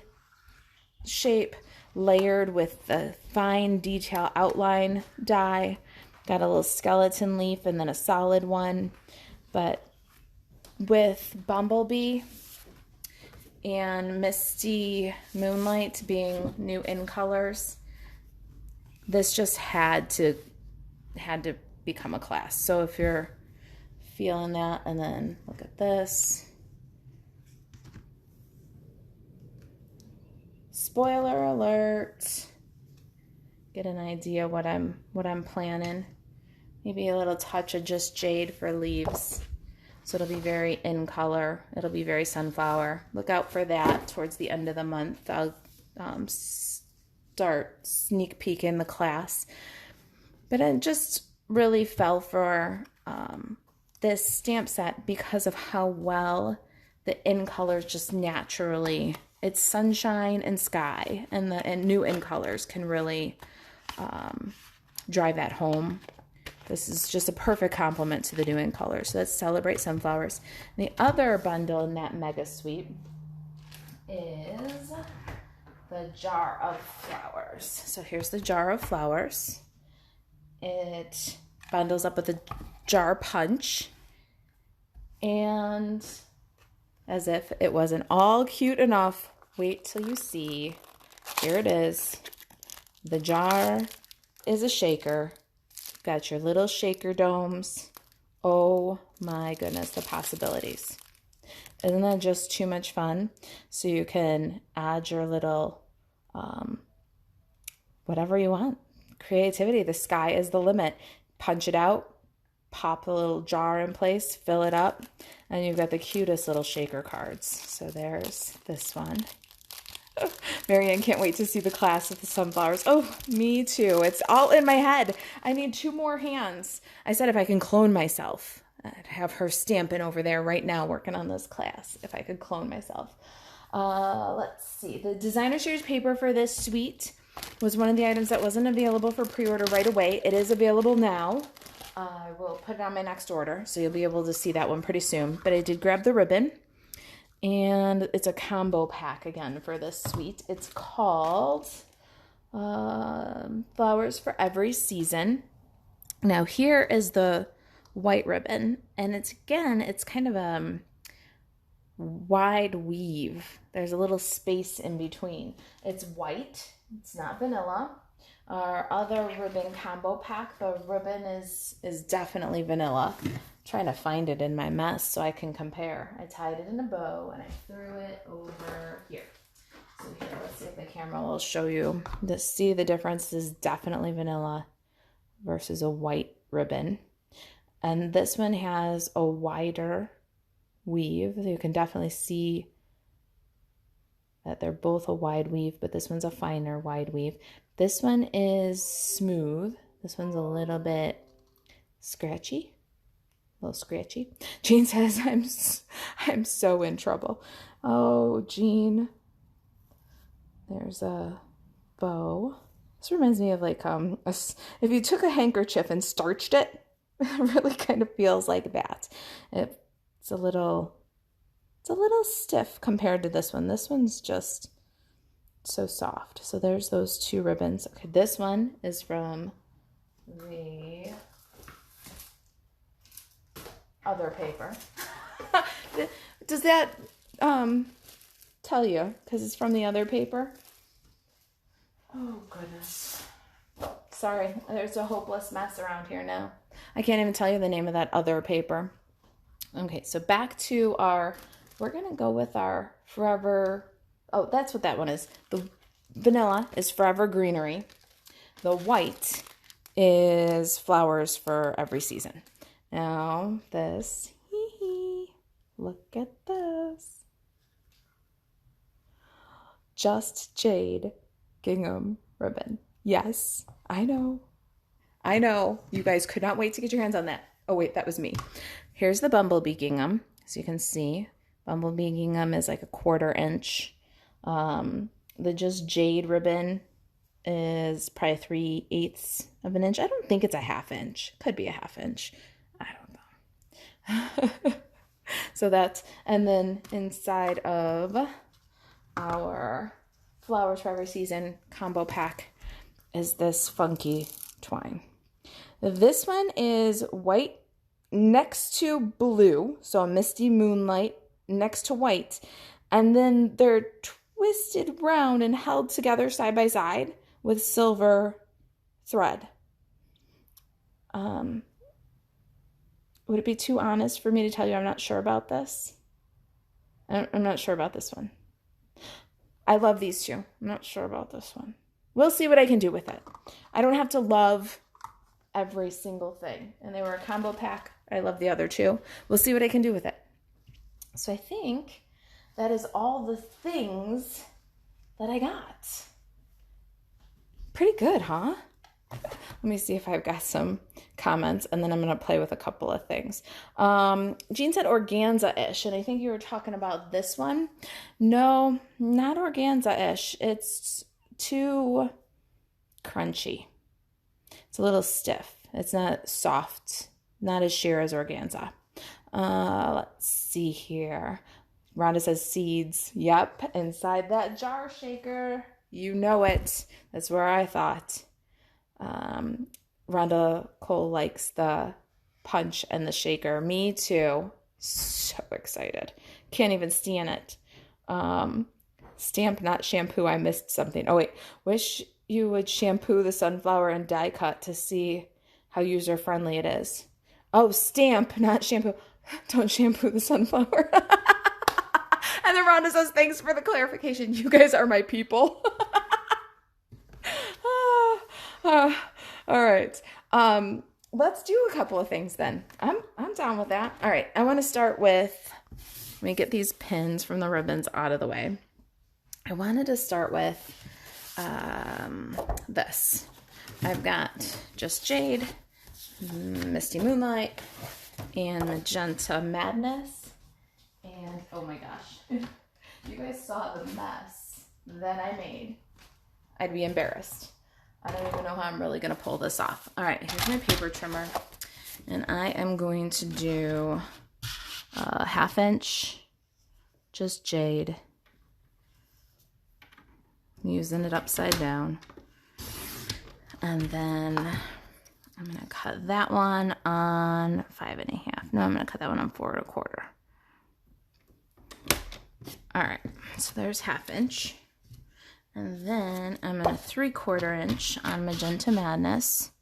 [SPEAKER 1] shape layered with the fine detail outline die. Got a little skeleton leaf and then a solid one, but with Bumblebee and Misty Moonlight being new in colors, this just had to become a class. So if you're feeling that, and then look at this. Spoiler alert. Get an idea what I'm planning. Maybe a little touch of just jade for leaves. So it'll be very in color. It'll be very sunflower. Look out for that towards the end of the month. I'll start sneak peeking the class. But I just really fell for this stamp set because of how well the in colors just naturally, it's sunshine and sky, and the new in colors can really drive that home. This is just a perfect complement to the new in colors. So let's celebrate sunflowers. And the other bundle in that mega sweep is the jar of flowers. So here's the jar of flowers. It bundles up with a jar punch. And as if it wasn't all cute enough, wait till you see. Here it is. The jar is a shaker. Got your little shaker domes. Oh my goodness, the possibilities. Isn't that just too much fun? So you can add your little, whatever you want. Creativity, the sky is the limit. Punch it out, pop the little jar in place, fill it up, and you've got the cutest little shaker cards. So there's this one. Marianne can't wait to see the class with the sunflowers. Oh, me too. It's all in my head. I need 2 more hands. I said if I can clone myself, I'd have her Stampin over there right now working on this class, if I could clone myself. Let's see. The designer series paper for this suite was one of the items that wasn't available for pre-order right away. It is available now. I will put it on my next order, so you'll be able to see that one pretty soon. But I did grab the ribbon. And it's a combo pack again for this suite. It's called Flowers for Every Season. Now here is the white ribbon. And it's kind of a wide weave. There's a little space in between. It's white. It's not vanilla. Our other ribbon combo pack, the ribbon is definitely vanilla. Trying to find it in my mess so I can compare. I tied it in a bow and I threw it over here. So here, let's see if the camera will show you. See the difference is definitely vanilla versus a white ribbon. And this one has a wider weave. So you can definitely see that they're both a wide weave, but this one's a finer wide weave. This one is smooth. This one's a little bit scratchy. A little scratchy. Jean says I'm so in trouble. Oh, Jean. There's a bow. This reminds me of like if you took a handkerchief and starched it, it really kind of feels like that. It's a little stiff compared to this one. This one's just so soft. So there's those 2 ribbons. Okay, this one is from the other paper. Does that tell you? Because it's from the other paper. Oh, goodness. Sorry, there's a hopeless mess around here now. I can't even tell you the name of that other paper. Okay, so back to we're going to go with our Forever. Oh, that's what that one is. The vanilla is Forever Greenery. The white is Flowers for Every Season. Now, this, look at this. Just jade gingham ribbon. Yes, I know. You guys could not wait to get your hands on that. Oh, wait, that was me. Here's the bumblebee gingham. So you can see, bumblebee gingham is like a 1/4 inch. The just jade ribbon is probably 3/8 of an inch. I don't think it's a 1/2 inch. Could be a 1/2 inch. I don't know. So that's, and then inside of our Flowers for Every Season combo pack is this funky twine. This one is white next to blue, so a misty moonlight next to white, and then they're twisted round and held together side by side with silver thread. Would it be too honest for me to tell you I'm not sure about this? I'm not sure about this one. I love these two. I'm not sure about this one. We'll see what I can do with it. I don't have to love every single thing. And they were a combo pack. I love the other two. We'll see what I can do with it. So I think that is all the things that I got. Pretty good, huh? Let me see if I've got some comments, and then I'm going to play with a couple of things. Jean said organza-ish, and I think you were talking about this one. No, not organza-ish. It's too crunchy. It's a little stiff. It's not soft, not as sheer as organza. Let's see here. Rhonda says seeds. Yep, inside that jar shaker. You know it. That's where I thought. Rhonda Cole likes the punch and the shaker. Me too. So excited. Can't even stand it. Stamp, not shampoo. I missed something. Oh, wait. Wish you would shampoo the sunflower and die cut to see how user-friendly it is. Oh, stamp, not shampoo. Don't shampoo the sunflower. And then Rhonda says, thanks for the clarification. You guys are my people. All right. Let's do a couple of things then. I'm down with that. All right. I want to start with, let me get these pins from the ribbons out of the way. I wanted to start with this. I've got Just Jade, Misty Moonlight, and Magenta Madness. And oh my gosh, you guys saw the mess that I made. I'd be embarrassed. I don't even know how I'm really going to pull this off. All right, here's my paper trimmer. And I am going to do a 1/2 inch Just Jade. I'm using it upside down. And then I'm going to cut that one on 5 1/2. No, I'm going to cut that one on 4 1/4. All right, so there's 1/2 inch. And then I'm going to 3/4 inch on Magenta Madness.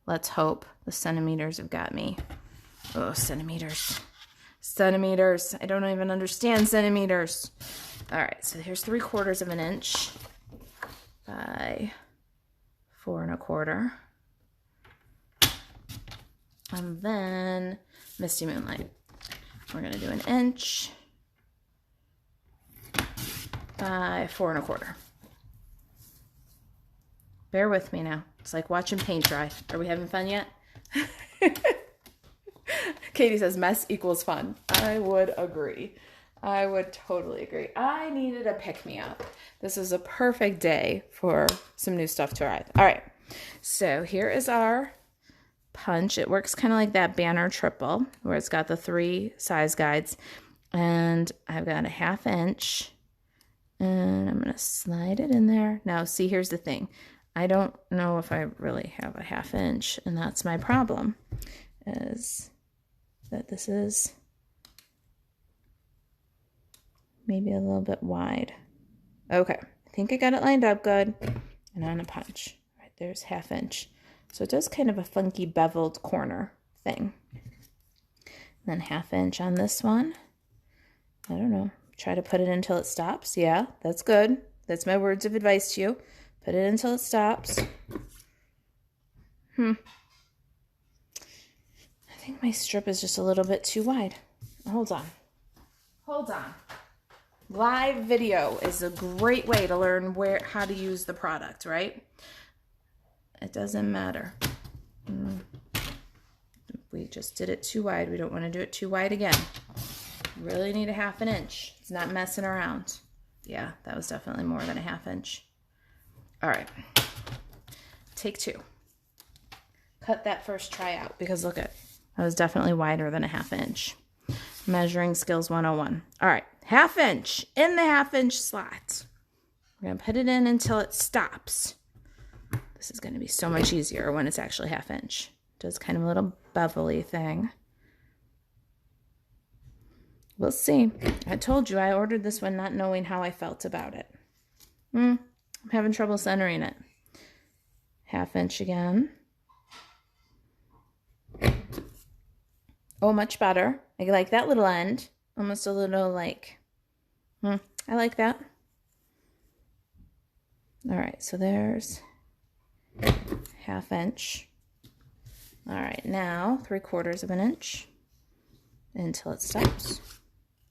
[SPEAKER 1] Let's hope the centimeters have got me. Oh, centimeters. Centimeters. I don't even understand centimeters. All right, so here's 3/4 inch by 4 1/4. And then Misty Moonlight. We're going to do 1 inch by 4 1/4. Bear with me now. It's like watching paint dry. Are we having fun yet? Katie says mess equals fun. I would agree. I would totally agree. I needed a pick-me-up. This is a perfect day for some new stuff to arrive. All right. So here is our punch. It works kind of like that banner triple where it's got the 3 size guides. And I've got a 1/2 inch. And I'm going to slide it in there. Now, see, here's the thing. I don't know if I really have a 1/2 inch, and that's my problem, is that this is maybe a little bit wide. Okay, I think I got it lined up good, and on a punch. Right, there's 1/2 inch. So it does kind of a funky beveled corner thing. And then 1/2 inch on this one. I don't know. Try to put it until it stops. Yeah, that's good. That's my words of advice to you. Put it until it stops. I think my strip is just a little bit too wide. Hold on. Hold on. Live video is a great way to learn how to use the product, right? It doesn't matter. We just did it too wide. We don't want to do it too wide again. Really need a 1/2 inch. It's not messing around. Yeah, that was definitely more than a 1/2 inch. All right, take 2. Cut that first try out because look at, that was definitely wider than a 1/2 inch. Measuring skills 101. All right, 1/2 inch in the 1/2 inch slot. We're gonna put it in until it stops. This is gonna be so much easier when it's actually 1/2 inch. Does kind of a little bevelly thing. We'll see. I told you I ordered this one not knowing how I felt about it. I'm having trouble centering it. 1/2 inch again. Oh, much better. I like that little end. Almost a little like, I like that. All right, so there's 1/2 inch. All right, now 3/4 of an inch until it stops.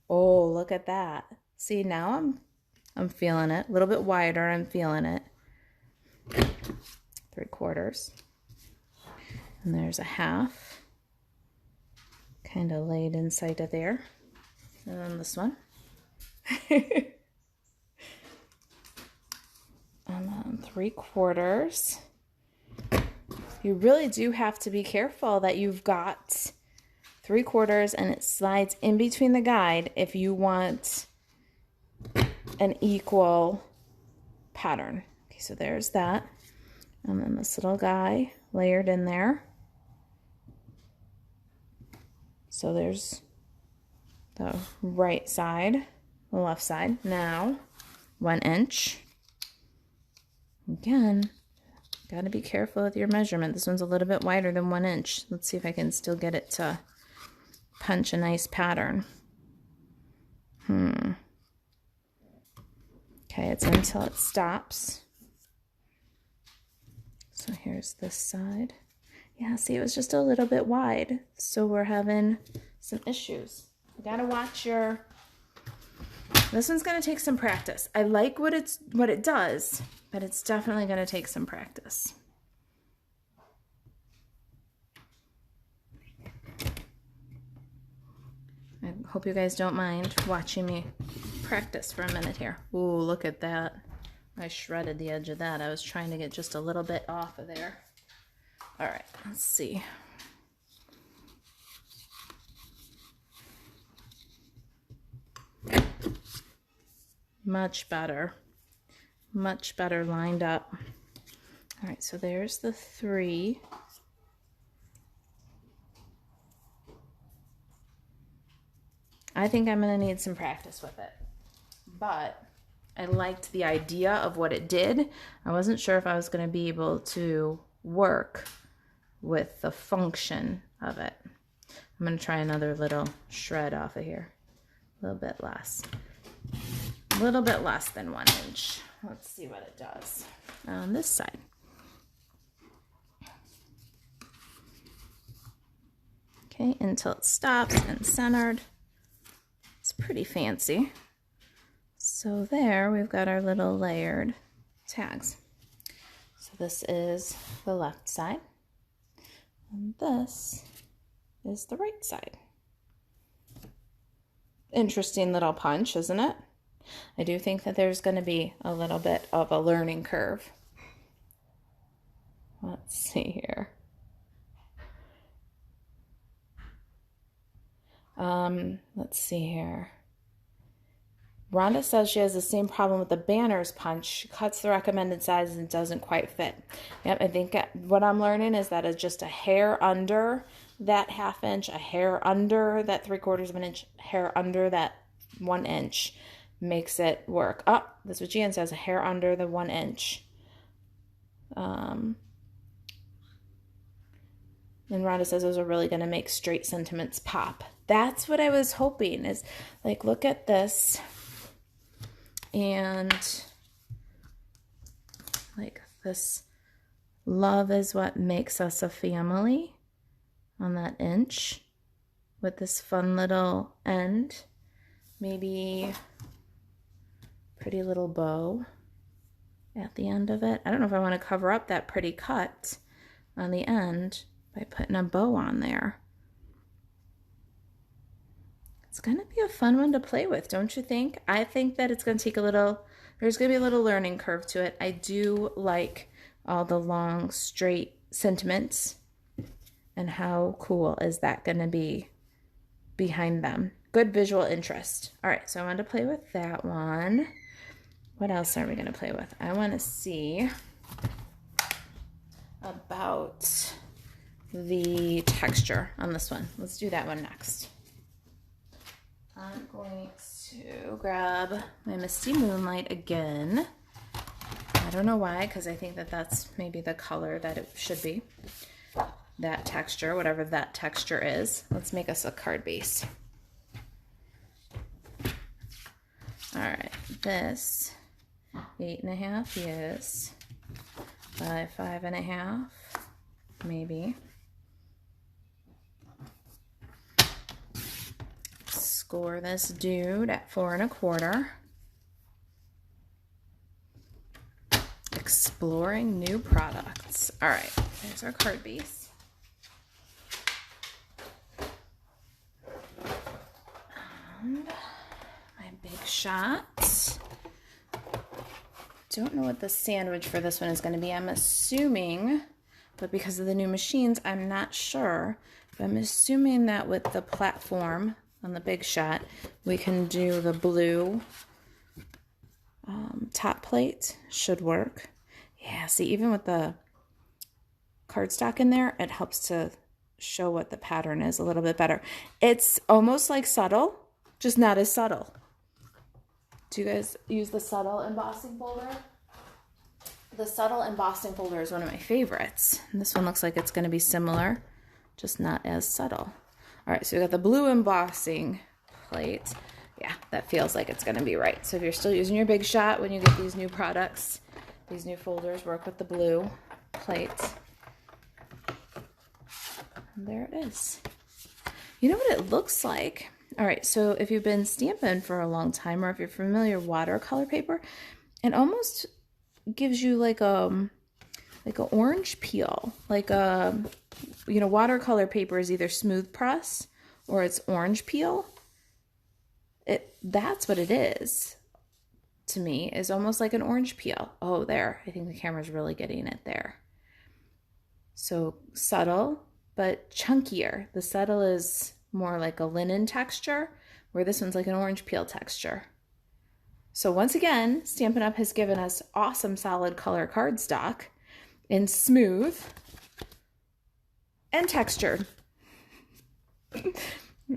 [SPEAKER 1] Oh, look at that. See, now I'm feeling it. A little bit wider, I'm feeling it. 3/4. And there's a 1/2. Kind of laid inside of there. And then this one. And then 3/4. You really do have to be careful that you've got 3/4 and it slides in between the guide if you want an equal pattern. Okay, so there's that. And then this little guy layered in there. So there's the right side, the left side. Now, 1 inch. Again, got to be careful with your measurement. This one's a little bit wider than 1 inch. Let's see if I can still get it to punch a nice pattern. Okay, it's until it stops. So here's this side. Yeah, see, it was just a little bit wide. So we're having some issues. You gotta watch your... This one's gonna take some practice. I like what it does, but it's definitely gonna take some practice. I hope you guys don't mind watching me practice for a minute here. Ooh, look at that. I shredded the edge of that. I was trying to get just a little bit off of there. All right, let's see. Much better lined up. All right, so there's the 3. I think I'm gonna need some practice with it, but I liked the idea of what it did. I wasn't sure if I was gonna be able to work with the function of it. I'm gonna try another little shred off of here. A little bit less. A little bit less than 1 inch. Let's see what it does on this side. Okay, until it stops and centered. It's pretty fancy. So there we've got our little layered tags. So this is the left side, and this is the right side. Interesting little punch, isn't it? I do think that there's going to be a little bit of a learning curve. Let's see here. Let's see here. Rhonda says she has the same problem with the banners punch. She cuts the recommended size and doesn't quite fit. Yep, I think what I'm learning is that it's just a hair under that 1/2 inch, a hair under that 3/4 of an inch, hair under that 1 inch makes it work. Oh, that's what Jan says, a hair under the 1 inch. And Rhonda says those are really going to make straight sentiments pop. That's what I was hoping, is like, look at this. And like this, love is what makes us a family on that inch with this fun little end. Maybe pretty little bow at the end of it. I don't know if I want to cover up that pretty cut on the end by putting a bow on there. It's going to be a fun one to play with, don't you think? I think that it's going to take a little, there's going to be a little learning curve to it. I do like all the long, straight sentiments. And how cool is that going to be behind them? Good visual interest. All right, so I wanted to play with that one. What else are we going to play with? I want to see about the texture on this one. Let's do that one next. I'm going to grab my Misty Moonlight again. I don't know why, because I think that that's maybe the color that it should be. That texture, whatever that texture is. Let's make us a card base. All right, this 8.5, yes. By 5.5, maybe. Score this dude at 4.25. Exploring new products. All right, there's our card base. And my big shot. Don't know what the sandwich for this one is going to be. I'm assuming, but because of the new machines, I'm not sure. But I'm assuming that with the platform on the big shot, we can do the blue top plate. Should work. Yeah, see, even with the cardstock in there, it helps to show what the pattern is a little bit better. It's almost like subtle, just not as subtle. Do you guys use the subtle embossing folder? The subtle embossing folder is one of my favorites. And this one looks like it's going to be similar, just not as subtle. All right, so we got the blue embossing plate. Yeah, that feels like it's going to be right. So if you're still using your big shot when you get these new products, these new folders, work with the blue plate. And there it is. You know what it looks like? All right, so if you've been Stampin' for a long time, or if you're familiar with watercolor paper, it almost gives you like an orange peel. Like watercolor paper is either smooth press or it's orange peel. That's what it is to me, is almost like an orange peel. Oh, there. I think the camera's really getting it there. So subtle, but chunkier. The subtle is more like a linen texture, where this one's like an orange peel texture. So once again, Stampin' Up! Has given us awesome solid color cardstock in smooth and textured.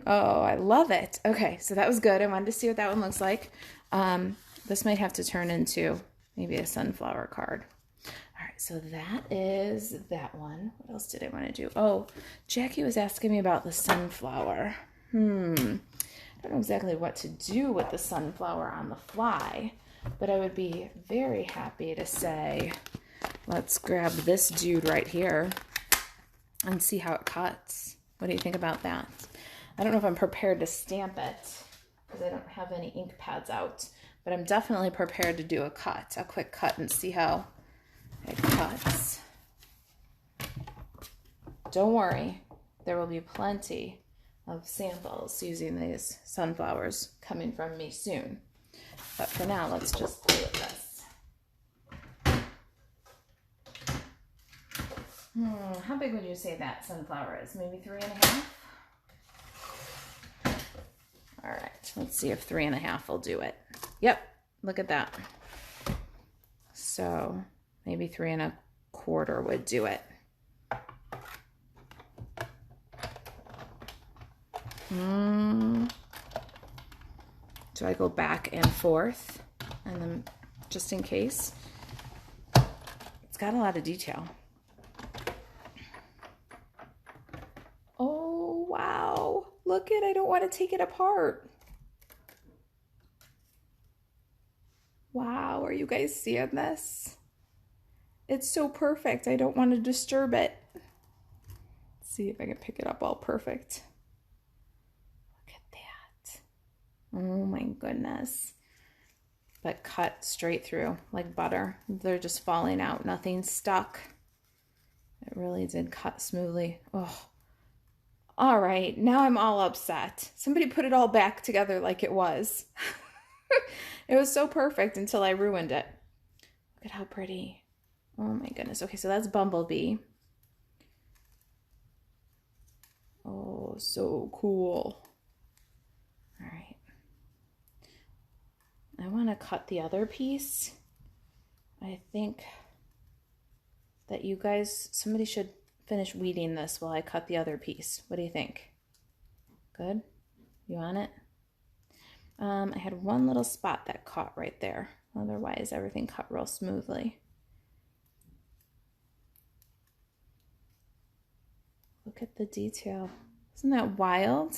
[SPEAKER 1] Oh, I love it. Okay, so that was good. I wanted to see what that one looks like. This might have to turn into maybe a sunflower card. All right, so that is that one. What else did I want to do? Oh, Jackie was asking me about the sunflower. I don't know exactly what to do with the sunflower on the fly, but I would be very happy to say, let's grab this dude right here and see how it cuts. What do you think about that? I don't know if I'm prepared to stamp it because I don't have any ink pads out, but I'm definitely prepared to do a quick cut and see how it cuts. Don't worry, there will be plenty of samples using these sunflowers coming from me soon. But for now, let's just play with this. How big would you say that sunflower is? Maybe 3.5? All right, let's see if 3.5 will do it. Yep, look at that. So maybe 3.25 would do it. Do I go back and forth? And then just in case. It's got a lot of detail. Oh, wow. Look it, I don't want to take it apart. Wow, are you guys seeing this? It's so perfect. I don't want to disturb it. Let's see if I can pick it up all perfect. Look at that. Oh my goodness. But cut straight through like butter. They're just falling out. Nothing's stuck. It really did cut smoothly. Oh. All right, now I'm all upset. Somebody put it all back together like it was. It was so perfect until I ruined it. Look at how pretty. Oh my goodness. Okay, so that's Bumblebee. Oh, so cool. All right. I want to cut the other piece. I think that you guys, somebody should finish weeding this while I cut the other piece. What do you think? Good? You on it? I had one little spot that caught right there. Otherwise, everything cut real smoothly. Look at the detail. Isn't that wild?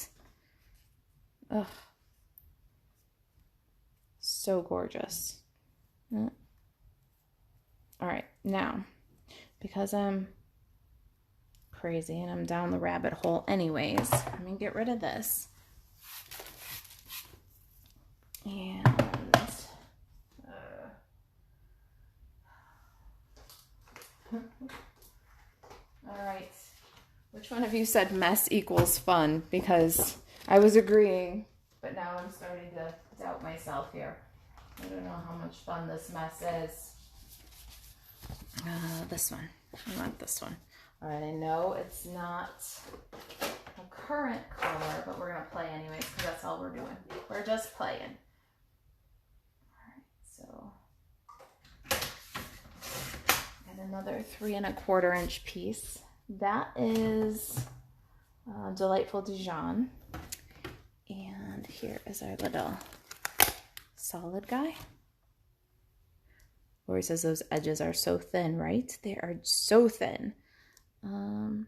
[SPEAKER 1] Ugh. So gorgeous. All right, now, because I'm crazy and I'm down the rabbit hole anyways, I'm gonna get rid of this. And all right, which one of you said mess equals fun? Because I was agreeing, but now I'm starting to doubt myself here. I don't know how much fun this mess is. This one. I want this one. All right, I know it's not a current color, but we're going to play anyways because that's all we're doing. We're just playing. All right, so and another 3 1/4 inch piece. That is Delightful Dijon. And here is our little solid guy. Lori says those edges are so thin, right? They are so thin. I'm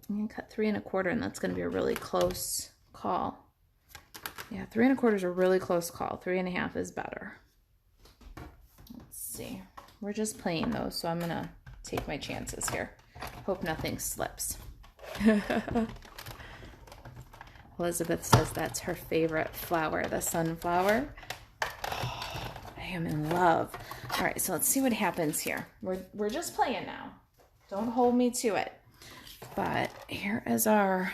[SPEAKER 1] going to cut 3 1/4, and that's going to be a really close call. Yeah, 3 1/4 is a really close call. 3 1/2 is better. Let's see. We're just playing those, so I'm going to take my chances here. Hope nothing slips. Elizabeth says that's her favorite flower, the sunflower. I am in love. All right, so let's see what happens here. We're just playing now. Don't hold me to it. But here is our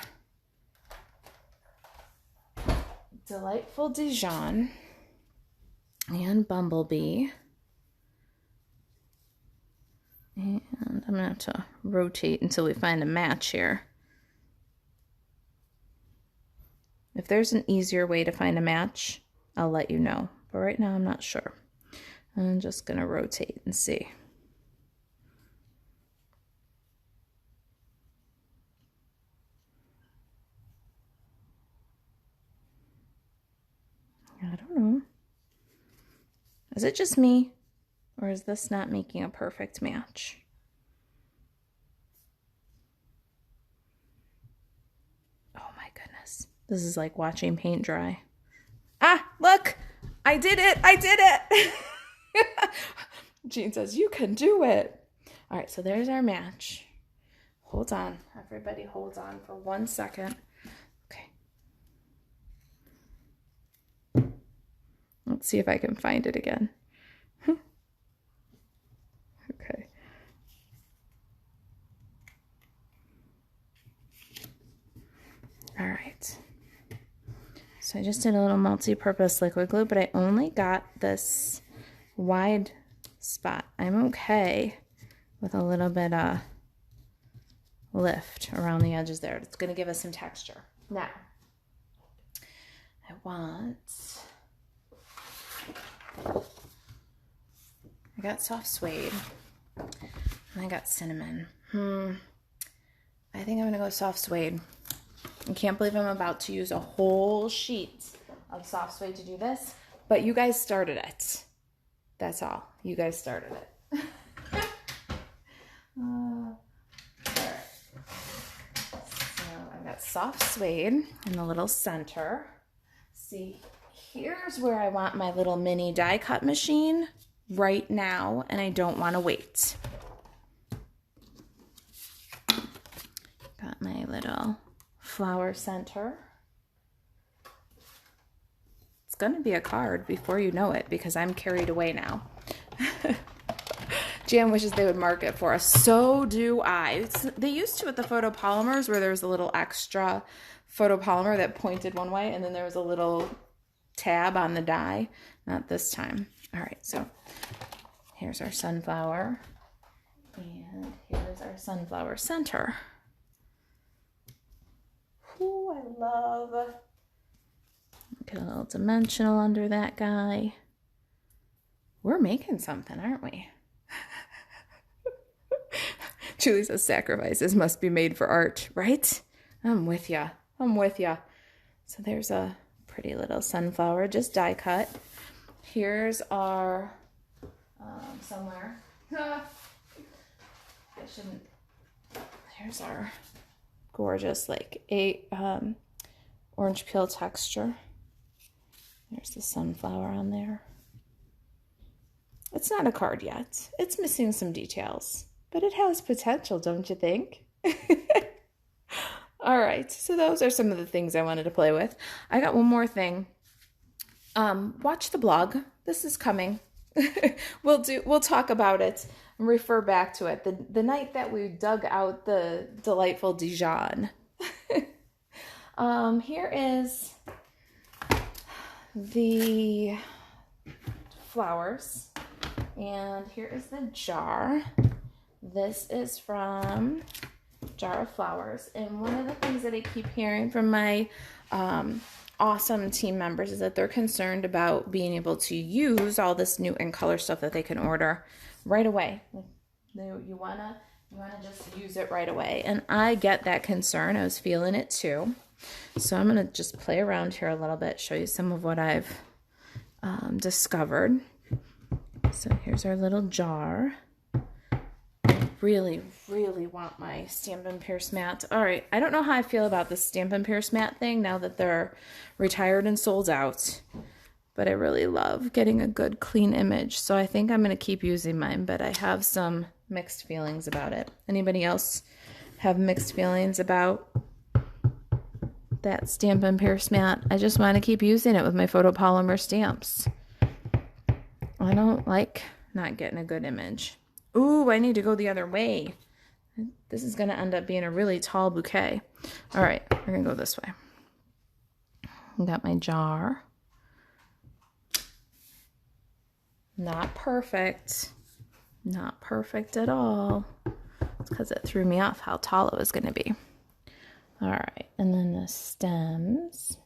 [SPEAKER 1] Delightful Dijon and Bumblebee. And I'm going to have to rotate until we find a match here. If there's an easier way to find a match, I'll let you know. But right now, I'm not sure. I'm just going to rotate and see. I don't know. Is it just me? Or is this not making a perfect match? Oh my goodness. This is like watching paint dry. Ah, look! I did it! I did it! Jean says, you can do it. All right, so there's our match. Hold on. Everybody hold on for 1 second. Okay. Let's see if I can find it again. Okay. All right. So I just did a little multi-purpose liquid glue, but I only got this wide spot. I'm okay with a little bit of lift around the edges there. It's going to give us some texture. Now, I got soft suede, and I got cinnamon. I think I'm going to go soft suede. I can't believe I'm about to use a whole sheet of soft suede to do this, but you guys started it. That's all. You guys started it. All right. So I've got soft suede in the little center. See, here's where I want my little mini die cut machine right now, and I don't want to wait. Got my little flower center. It's going to be a card before you know it because I'm carried away now. Jan wishes they would mark it for us. So do I. They used to with the photopolymers where there was a little extra photopolymer that pointed one way and then there was a little tab on the die. Not this time. All right, so here's our sunflower and here's our sunflower center. Ooh, I love. Get a little dimensional under that guy. We're making something, aren't we? Julie says sacrifices must be made for art, right? I'm with ya. I'm with ya. So there's a pretty little sunflower, just die cut. Here's our somewhere. I shouldn't. Here's our gorgeous like orange peel texture. There's the sunflower on there. It's not a card yet. It's missing some details, but it has potential, don't you think? All right, so those are some of the things I wanted to play with. I got one more thing. Watch the blog. This is coming. We'll talk about it and refer back to it. The night that we dug out the delightful Dijon. Here is the flowers, and here is the jar. This is from Jar of Flowers, and one of the things that I keep hearing from my awesome team members is that they're concerned about being able to use all this new in color stuff that they can order right away. You wanna just use it right away, and I get that concern. I was feeling it too. So I'm gonna just play around here a little bit, show you some of what I've discovered. So here's our little jar. I really, really want my Stampin' Pierce mat. All right, I don't know how I feel about this Stampin' Pierce mat thing now that they're retired and sold out, but I really love getting a good clean image. So I think I'm gonna keep using mine, but I have some mixed feelings about it. Anybody else have mixed feelings about that Stampin' Pierce mat? I just want to keep using it with my photopolymer stamps. I don't like not getting a good image. Ooh, I need to go the other way. This is going to end up being a really tall bouquet. All right, we're going to go this way. I got my jar. Not perfect. Not perfect at all. It's because it threw me off how tall it was going to be. All right, and then the stems.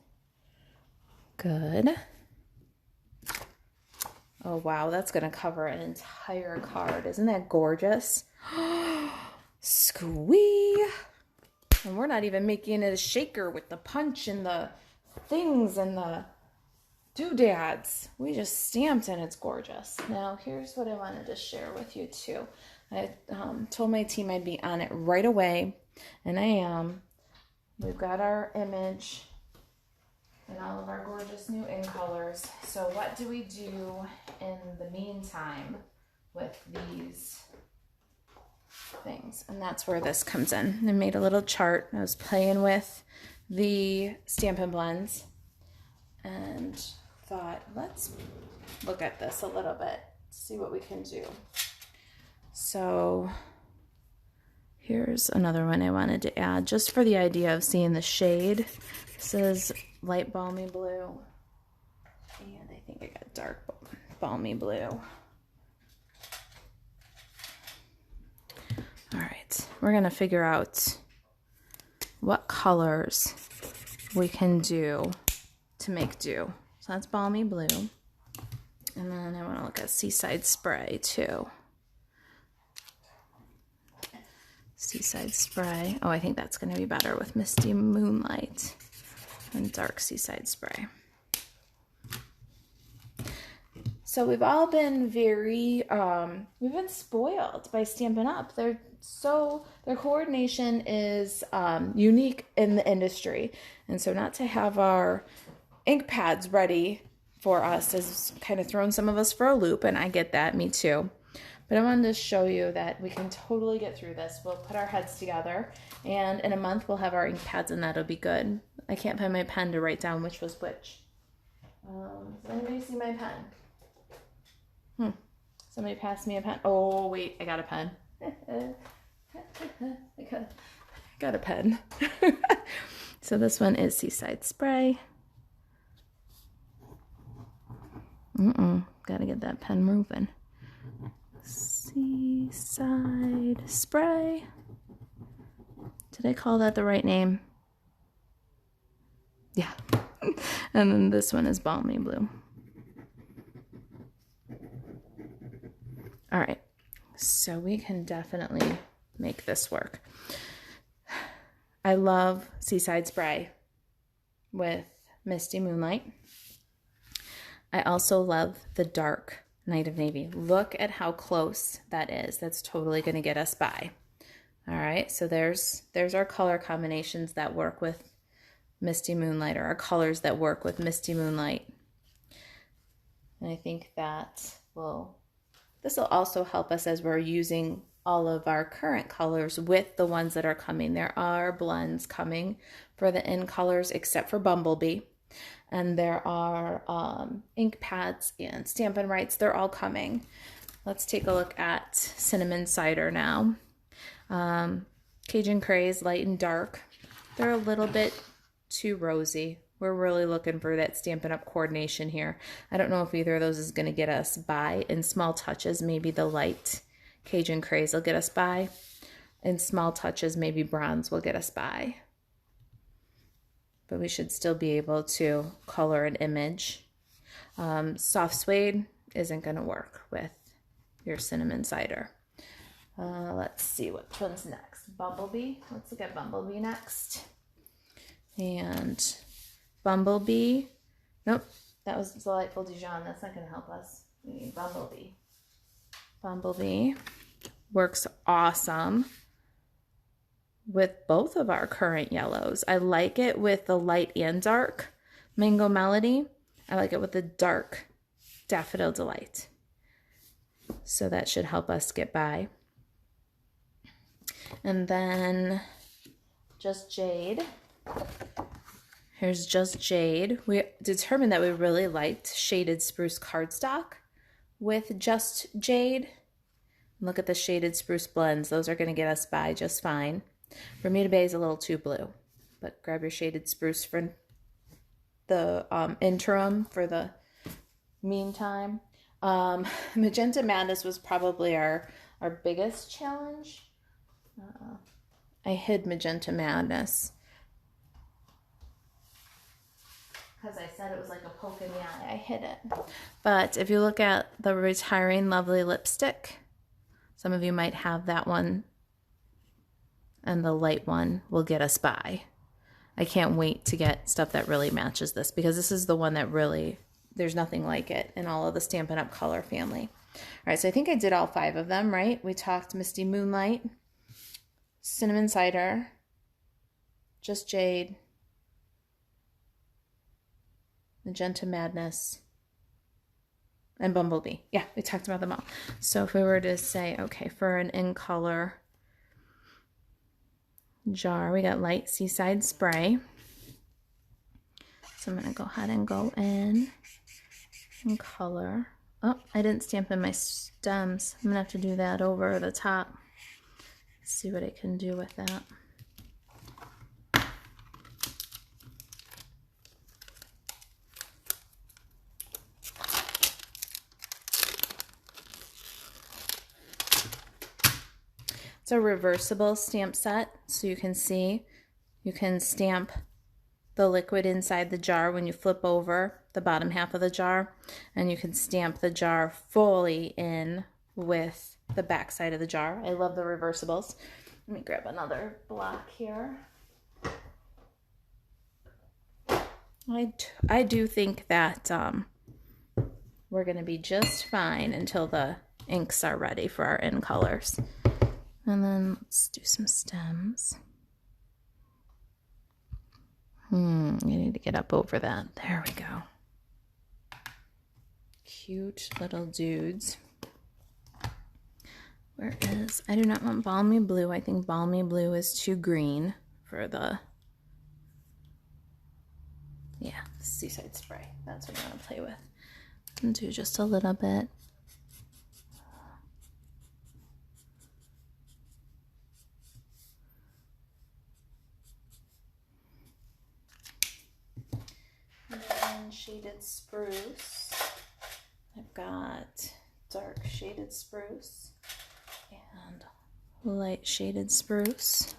[SPEAKER 1] Good. Oh, wow, that's going to cover an entire card. Isn't that gorgeous? Squee! And we're not even making it a shaker with the punch and the things and the doodads. We just stamped and it's gorgeous. Now, here's what I wanted to share with you, too. I told my team I'd be on it right away, and I am. We've got our image and all of our gorgeous new in colors. So what do we do in the meantime with these things? And that's where this comes in. I made a little chart. I was playing with the Stampin' Blends and thought, let's look at this a little bit, see what we can do. So here's another one I wanted to add just for the idea of seeing the shade. This is light balmy blue, and I think I got dark balmy blue. All right, we're gonna figure out what colors we can do to make do. So that's balmy blue, and then I want to look at Seaside Spray too. Seaside Spray. Oh, I think that's going to be better with Misty Moonlight and dark Seaside Spray. So we've all been very, we've been spoiled by Stampin' Up. Their coordination is unique in the industry. And so not to have our ink pads ready for us has kind of thrown some of us for a loop, and I get that, me too. But I wanted to show you that we can totally get through this. We'll put our heads together, and in a month we'll have our ink pads, and that'll be good. I can't find my pen to write down which was which. Does anybody see my pen? Somebody passed me a pen. Oh, wait, I got a pen. I got a pen. So this one is Seaside Spray. Gotta get that pen moving. Seaside Spray. Did I call that the right name? Yeah. And then this one is Balmy Blue. All right. So we can definitely make this work. I love Seaside Spray with Misty Moonlight. I also love the dark Night of Navy. Look at how close that is. That's totally going to get us by. All right, so there's our color combinations that work with Misty Moonlight, or our colors that work with Misty Moonlight. And I think that this will also help us as we're using all of our current colors with the ones that are coming. There are blends coming for the in colors except for Bumblebee. And there are ink pads and Stampin' Rights. They're all coming. Let's take a look at Cinnamon Cider now. Cajun Craze, light and dark. They're a little bit too rosy. We're really looking for that Stampin' Up! Coordination here. I don't know if either of those is going to get us by. In small touches, maybe the light Cajun Craze will get us by. In small touches, maybe bronze will get us by. But we should still be able to color an image. Soft suede isn't going to work with your Cinnamon Cider. Let's see which one's next. Bumblebee. Let's look at Bumblebee next. And Bumblebee. Nope, that was Delightful Dijon. That's not going to help us. We need Bumblebee. Bumblebee works awesome with both of our current yellows. I like it with the light and dark Mango Melody. I like it with the dark Daffodil Delight. So that should help us get by. And then Just Jade. Here's Just Jade. We determined that we really liked Shaded Spruce cardstock with Just Jade. Look at the Shaded Spruce blends. Those are going to get us by just fine. Bermuda Bay is a little too blue, but grab your Shaded Spruce for the interim, for the meantime. Magenta Madness was probably our biggest challenge. I hid Magenta Madness because I said it was like a poke in the eye. I hid it. But if you look at the Retiring Lovely lipstick, some of you might have that one, and the light one will get us by. I can't wait to get stuff that really matches this, because this is the one that really, there's nothing like it in all of the Stampin' Up! Color family. All right, so I think I did all 5 of them, right? We talked Misty Moonlight, Cinnamon Cider, Just Jade, Magenta Madness, and Bumblebee. Yeah, we talked about them all. So if we were to say, okay, for an in color jar, we got Light Seaside Spray. So I'm going to go ahead and go in and color. Oh, I didn't stamp in my stems. I'm going to have to do that over the top. Let's see what I can do with that. It's a reversible stamp set, so you can see you can stamp the liquid inside the jar when you flip over the bottom half of the jar, and you can stamp the jar fully in with the back side of the jar. I love the reversibles. Let me grab another block here. I do think that we're going to be just fine until the inks are ready for our in colors. And then let's do some stems. You need to get up over that. There we go. Cute little dudes. Where is, I do not want Balmy Blue. I think Balmy Blue is too green for the, yeah, Seaside Spray. That's what I want to play with. And do just a little bit. Shaded Spruce. I've got dark Shaded Spruce and light Shaded Spruce.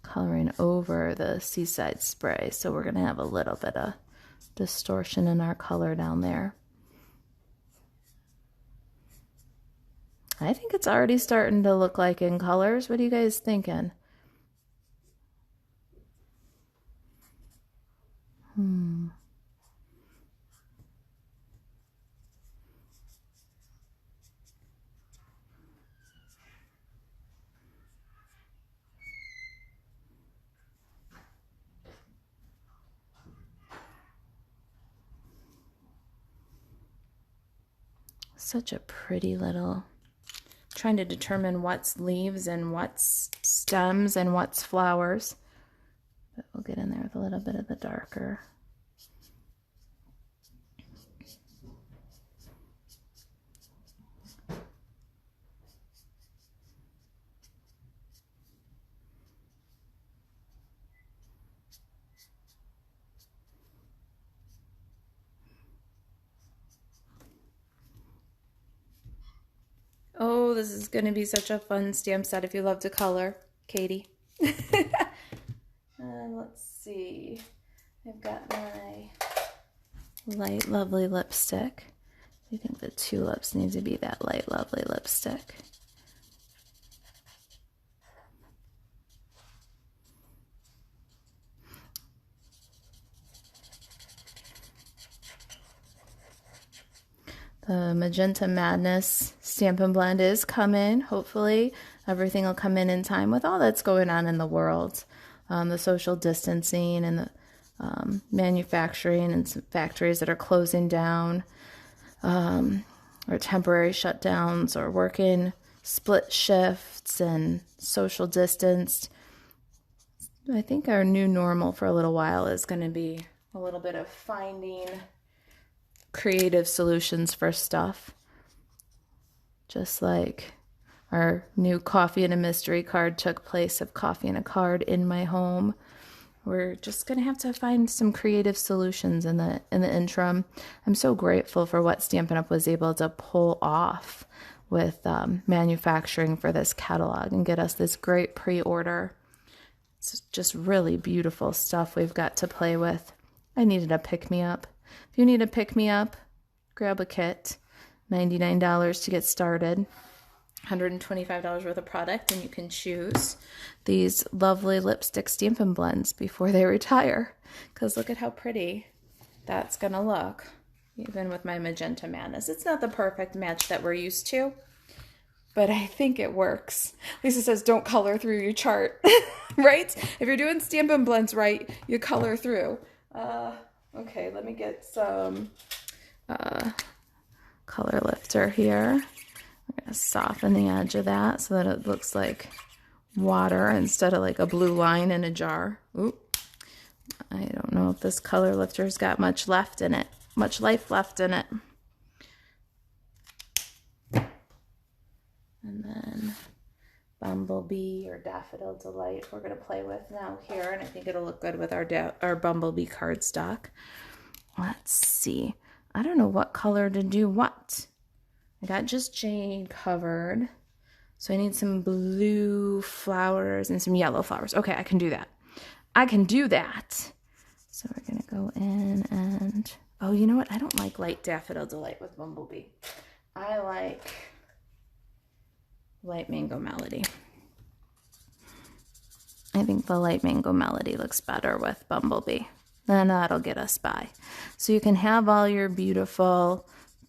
[SPEAKER 1] Coloring over the Seaside Spray, so we're going to have a little bit of distortion in our color down there. I think it's already starting to look like in colors. What are you guys thinking? Such a pretty little, trying to determine what's leaves and what's stems and what's flowers. But we'll get in there with a little bit of the darker. Oh, this is going to be such a fun stamp set if you love to color, Katie. Let's see. I've got my light, lovely lipstick. I think the tulips need to be that light, lovely lipstick. The Magenta Madness Stampin' Blend is coming. Hopefully everything will come in time with all that's going on in the world. The social distancing and the manufacturing and some factories that are closing down, or temporary shutdowns, or working split shifts and social distanced. I think our new normal for a little while is going to be a little bit of finding creative solutions for stuff. Just like our new coffee and a mystery card took place of coffee and a card in my home. We're just going to have to find some creative solutions in the interim. I'm so grateful for what Stampin' Up! Was able to pull off with manufacturing for this catalog and get us this great pre-order. It's just really beautiful stuff we've got to play with. I needed a pick-me-up. If you need a pick-me-up, grab a kit. $99 to get started. $125 worth of product, and you can choose these lovely lipstick Stampin' Blends before they retire. Because look at how pretty that's going to look, even with my Magenta Madness. It's not the perfect match that we're used to, but I think it works. Lisa says don't color through your chart, right? If you're doing Stampin' Blends right, you color through. Okay, let me get some color lifter here. I'm going to soften the edge of that so that it looks like water instead of like a blue line in a jar. Oop. I don't know if this color lifter's got much left in it, much life left in it. And then Bumblebee or Daffodil Delight we're going to play with now here, and I think it'll look good with our Bumblebee cardstock. Let's see. I don't know what color to do what. I got just jade covered, so I need some blue flowers and some yellow flowers. Okay, I can do that. I can do that. So we're going to go in and, oh, you know what? I don't like light Daffodil Delight with Bumblebee. I like Light Mango Melody. I think the Light Mango Melody looks better with Bumblebee. Then that'll get us by. So you can have all your beautiful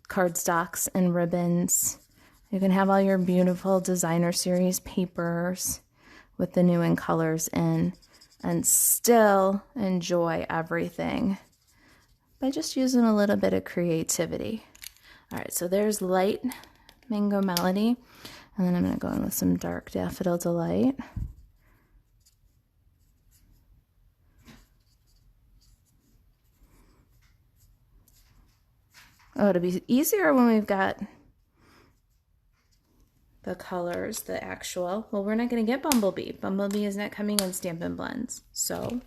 [SPEAKER 1] cardstocks and ribbons. You can have all your beautiful designer series papers with the new in colors in, and still enjoy everything by just using a little bit of creativity. All right, so there's Light Mango Melody. And then I'm going to go in with some dark Daffodil Delight. Oh, it'll be easier when we've got the colors, the actual. Well, we're not going to get Bumblebee. Bumblebee is not coming in Stampin' Blends. So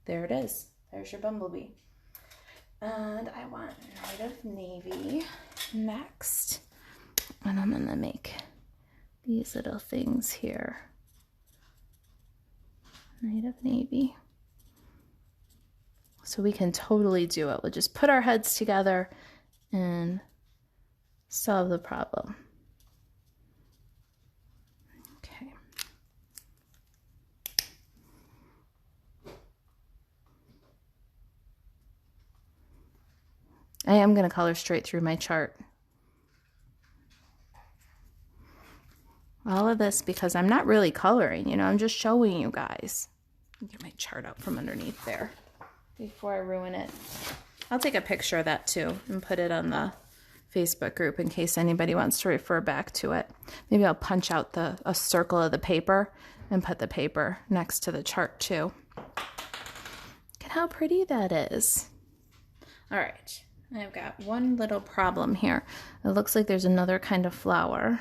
[SPEAKER 1] there it is. There's your Bumblebee. And I want Night of Navy next. And I'm going to make these little things here. Night of Navy. So we can totally do it. We'll just put our heads together and solve the problem. Okay. I am going to color straight through my chart. All of this because I'm not really coloring, you know, I'm just showing you guys. Get my chart out from underneath there before I ruin it. I'll take a picture of that too and put it on the Facebook group in case anybody wants to refer back to it. Maybe I'll punch out a circle of the paper and put the paper next to the chart too. Look at how pretty that is. All right, I've got one little problem here. It looks like there's another kind of flower.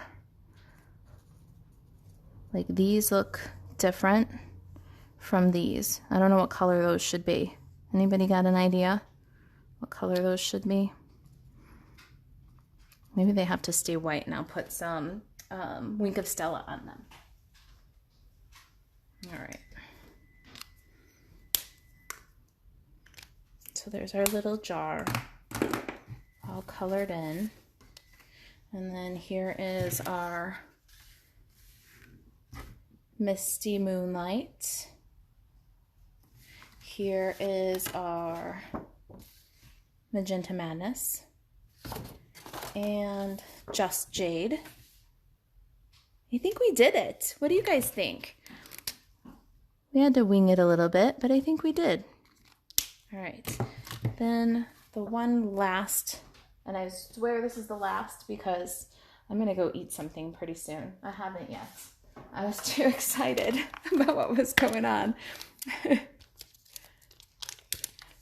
[SPEAKER 1] Like these look different from these. I don't know what color those should be. Anybody got an idea what color those should be? Maybe they have to stay white and I'll put some Wink of Stella on them. All right. So there's our little jar all colored in. And then here is our Misty Moonlight. Here is our Magenta Madness and Just Jade. I think we did it. What do you guys think? We had to wing it a little bit, but I think we did. All right. Then the one last, and I swear this is the last because I'm going to go eat something pretty soon. I haven't yet. I was too excited about what was going on.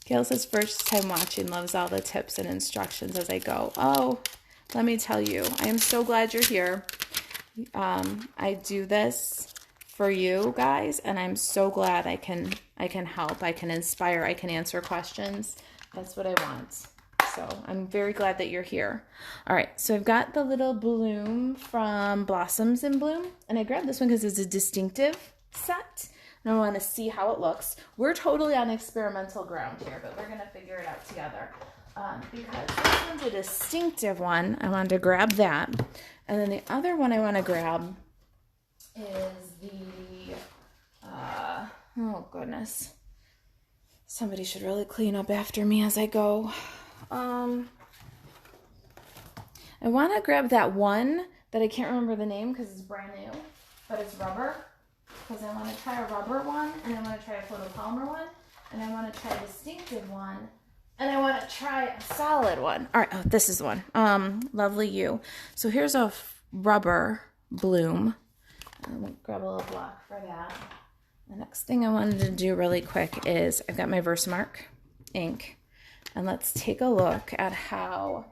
[SPEAKER 1] Gail says first time watching, loves all the tips and instructions as I go. Oh, let me tell you, I am so glad you're here. I do this for you guys, and I'm so glad I can help, I can inspire, I can answer questions. That's what I want. So I'm very glad that you're here. All right, so I've got the little bloom from Blossoms in Bloom, and I grabbed this one because it's a distinctive set, and I want to see how it looks. We're totally on experimental ground here, but we're going to figure it out together. Because this one's a distinctive one, I wanted to grab that. And then the other one I want to grab is the, oh goodness. Somebody should really clean up after me as I go. I want to grab that one that I can't remember the name because it's brand new, but it's rubber. Because I want to try a rubber one, and I want to try a photopolymer one, and I want to try a distinctive one, and I want to try a solid one. All right, oh, this is one. Lovely You. So here's a rubber bloom. I'm going to grab a little block for that. The next thing I wanted to do really quick is I've got my Versamark ink. And let's take a look at how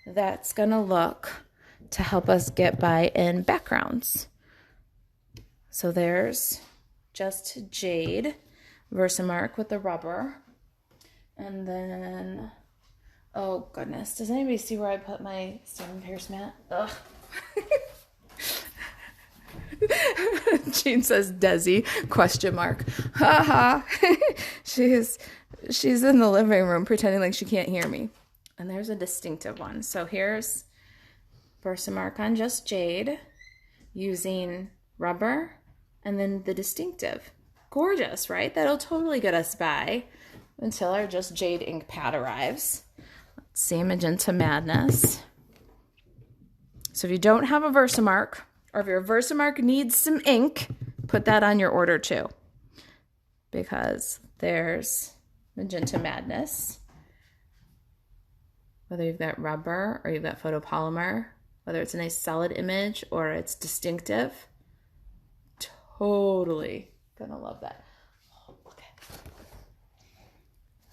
[SPEAKER 1] that's going to look to help us get by in backgrounds. So there's Just Jade, Versamark with the rubber. And then, oh goodness, does anybody see where I put my Stampin' Pierce mat? Ugh. Jean says Desi, question mark. Ha ha. She's in the living room pretending like she can't hear me. And there's a distinctive one. So here's Versamark on Just Jade using rubber and then the distinctive. Gorgeous, right? That'll totally get us by until our Just Jade ink pad arrives. Let's see, Magenta Madness. So if you don't have a Versamark, or if your Versamark needs some ink, put that on your order too. Because there's Magenta Madness. Whether you've got rubber or you've got photopolymer, whether it's a nice solid image or it's distinctive, totally gonna love that. Oh, look at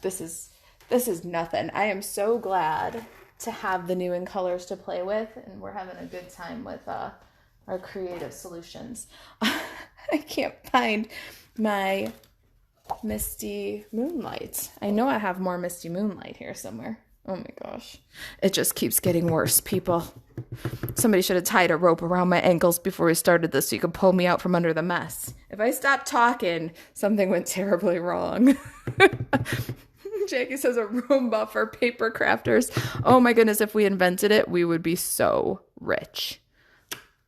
[SPEAKER 1] this is nothing. I am so glad to have the new in colors to play with, and we're having a good time with our creative solutions. I can't find my Misty Moonlight. I know I have more Misty Moonlight here somewhere. Oh my gosh. It just keeps getting worse, people. Somebody should have tied a rope around my ankles before we started this so you could pull me out from under the mess. If I stopped talking, something went terribly wrong. Jackie says a Roomba for paper crafters. Oh my goodness, if we invented it, we would be so rich.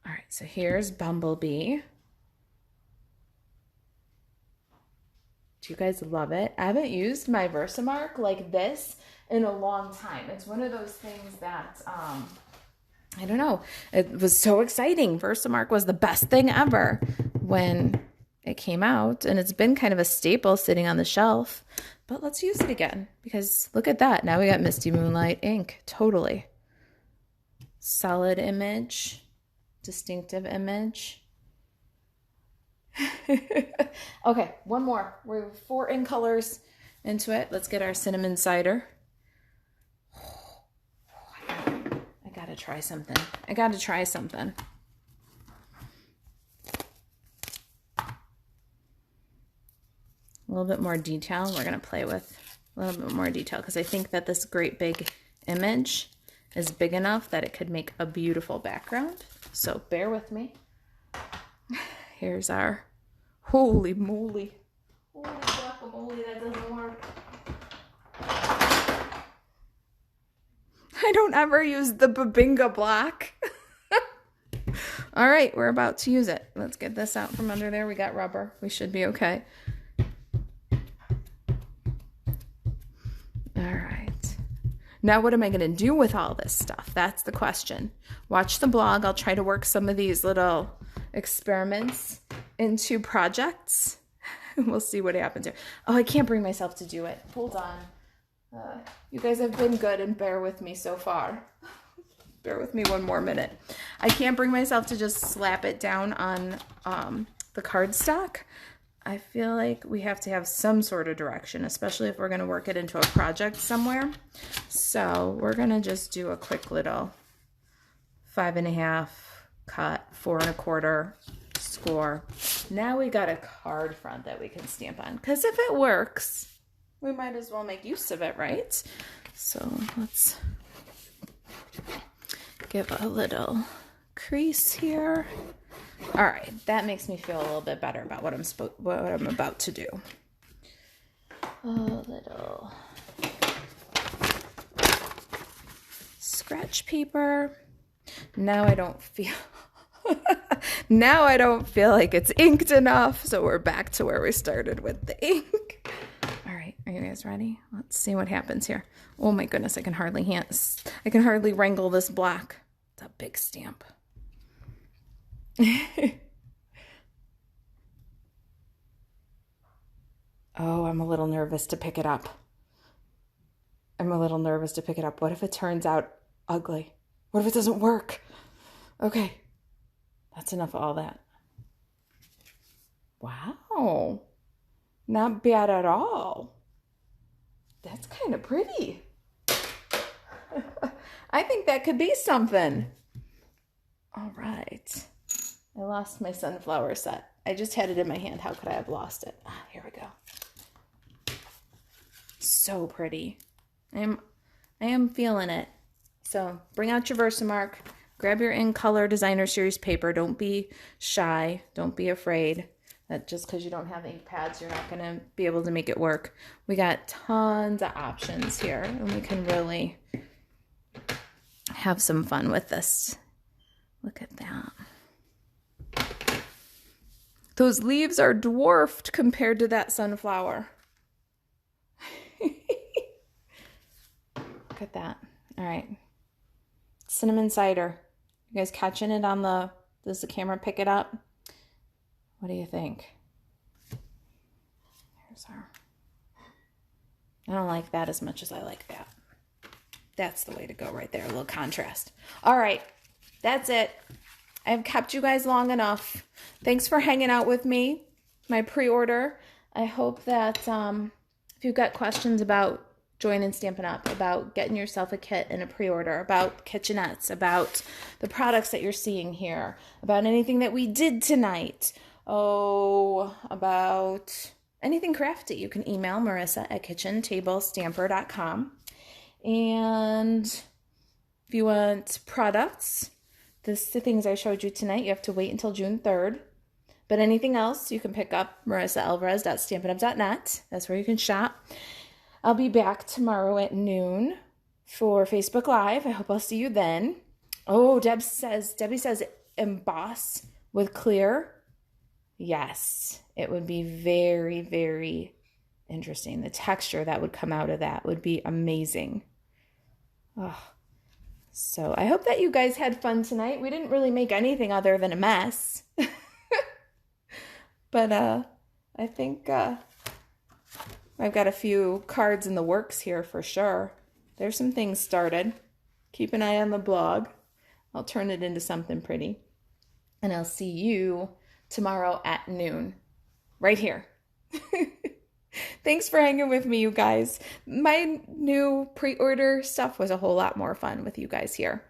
[SPEAKER 1] All right, so here's Bumblebee. Do you guys love it? I haven't used my Versamark like this in a long time. It's one of those things that, I don't know. It was so exciting. Versamark was the best thing ever when it came out, and it's been kind of a staple sitting on the shelf. But let's use it again, because look at that. Now we got Misty Moonlight ink. Totally. Solid image. Distinctive image. Okay, one more. We're 4 ink colors into it. Let's get our cinnamon cider. I gotta try something. I gotta try something. A little bit more detail. We're gonna play with a little bit more detail because I think that this great big image is big enough that it could make a beautiful background. So bear with me. Here's our, holy moly. Holy guacamole, that doesn't work. I don't ever use the Babinga block. All right, we're about to use it. Let's get this out from under there. We got rubber. We should be okay. All right. Now what am I going to do with all this stuff? That's the question. Watch the blog. I'll try to work some of these little experiments into projects. We'll see what happens here. Oh, I can't bring myself to do it. Hold on. You guys have been good and bear with me so far. Bear with me one more minute. I can't bring myself to just slap it down on the cardstock. I feel like we have to have some sort of direction, especially if we're going to work it into a project somewhere. So we're going to just do a quick little 5.5 cut, 4 1/4 score. Now we got a card front that we can stamp on, because if it works, we might as well make use of it, right? So let's give a little crease here. All right, that makes me feel a little bit better about what I'm about to do. A little scratch paper. Now I don't feel now I don't feel like it's inked enough, so we're back to where we started with the ink. All right, are you guys ready? Let's see what happens here. Oh my goodness, I can hardly wrangle this block. It's a big stamp. Oh, I'm a little nervous to pick it up. What if it turns out ugly? What if it doesn't work? Okay, that's enough of all that. Wow, not bad at all. That's kind of pretty. I think that could be something. All right. I lost my sunflower set. I just had it in my hand. How could I have lost it? Ah, here we go. So pretty. I am feeling it. So bring out your Versamark. Grab your In Color Designer Series paper. Don't be shy. Don't be afraid that just because you don't have ink pads, you're not going to be able to make it work. We got tons of options here, and we can really have some fun with this. Look at that. Those leaves are dwarfed compared to that sunflower. Look at that. All right. Cinnamon cider. You guys catching it on the, does the camera pick it up? What do you think? Here's our, I don't like that as much as I like that. That's the way to go right there. A little contrast. All right. That's it. I've kept you guys long enough. Thanks for hanging out with me. My pre-order. I hope that if you've got questions about joining Stampin' Up, about getting yourself a kit and a pre-order, about kitchenettes, about the products that you're seeing here, about anything that we did tonight, about anything crafty, you can email Marisa at kitchentablestamper.com. And if you want products, the things I showed you tonight, you have to wait until June 3rd. But anything else, you can pick up MarisaAlvarez.stampinup.net. That's where you can shop. I'll be back tomorrow at noon for Facebook Live. I hope I'll see you then. Oh, Debbie says emboss with clear. Yes, it would be very, very interesting. The texture that would come out of that would be amazing. Oh, so I hope that you guys had fun tonight. We didn't really make anything other than a mess. But I think I've got a few cards in the works here for sure. There's some things started. Keep an eye on the blog. I'll turn it into something pretty. And I'll see you tomorrow at noon, right here. Thanks for hanging with me, you guys. My new pre-order stuff was a whole lot more fun with you guys here.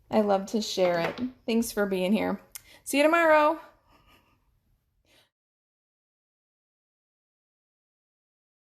[SPEAKER 1] I love to share it. Thanks for being here. See you tomorrow.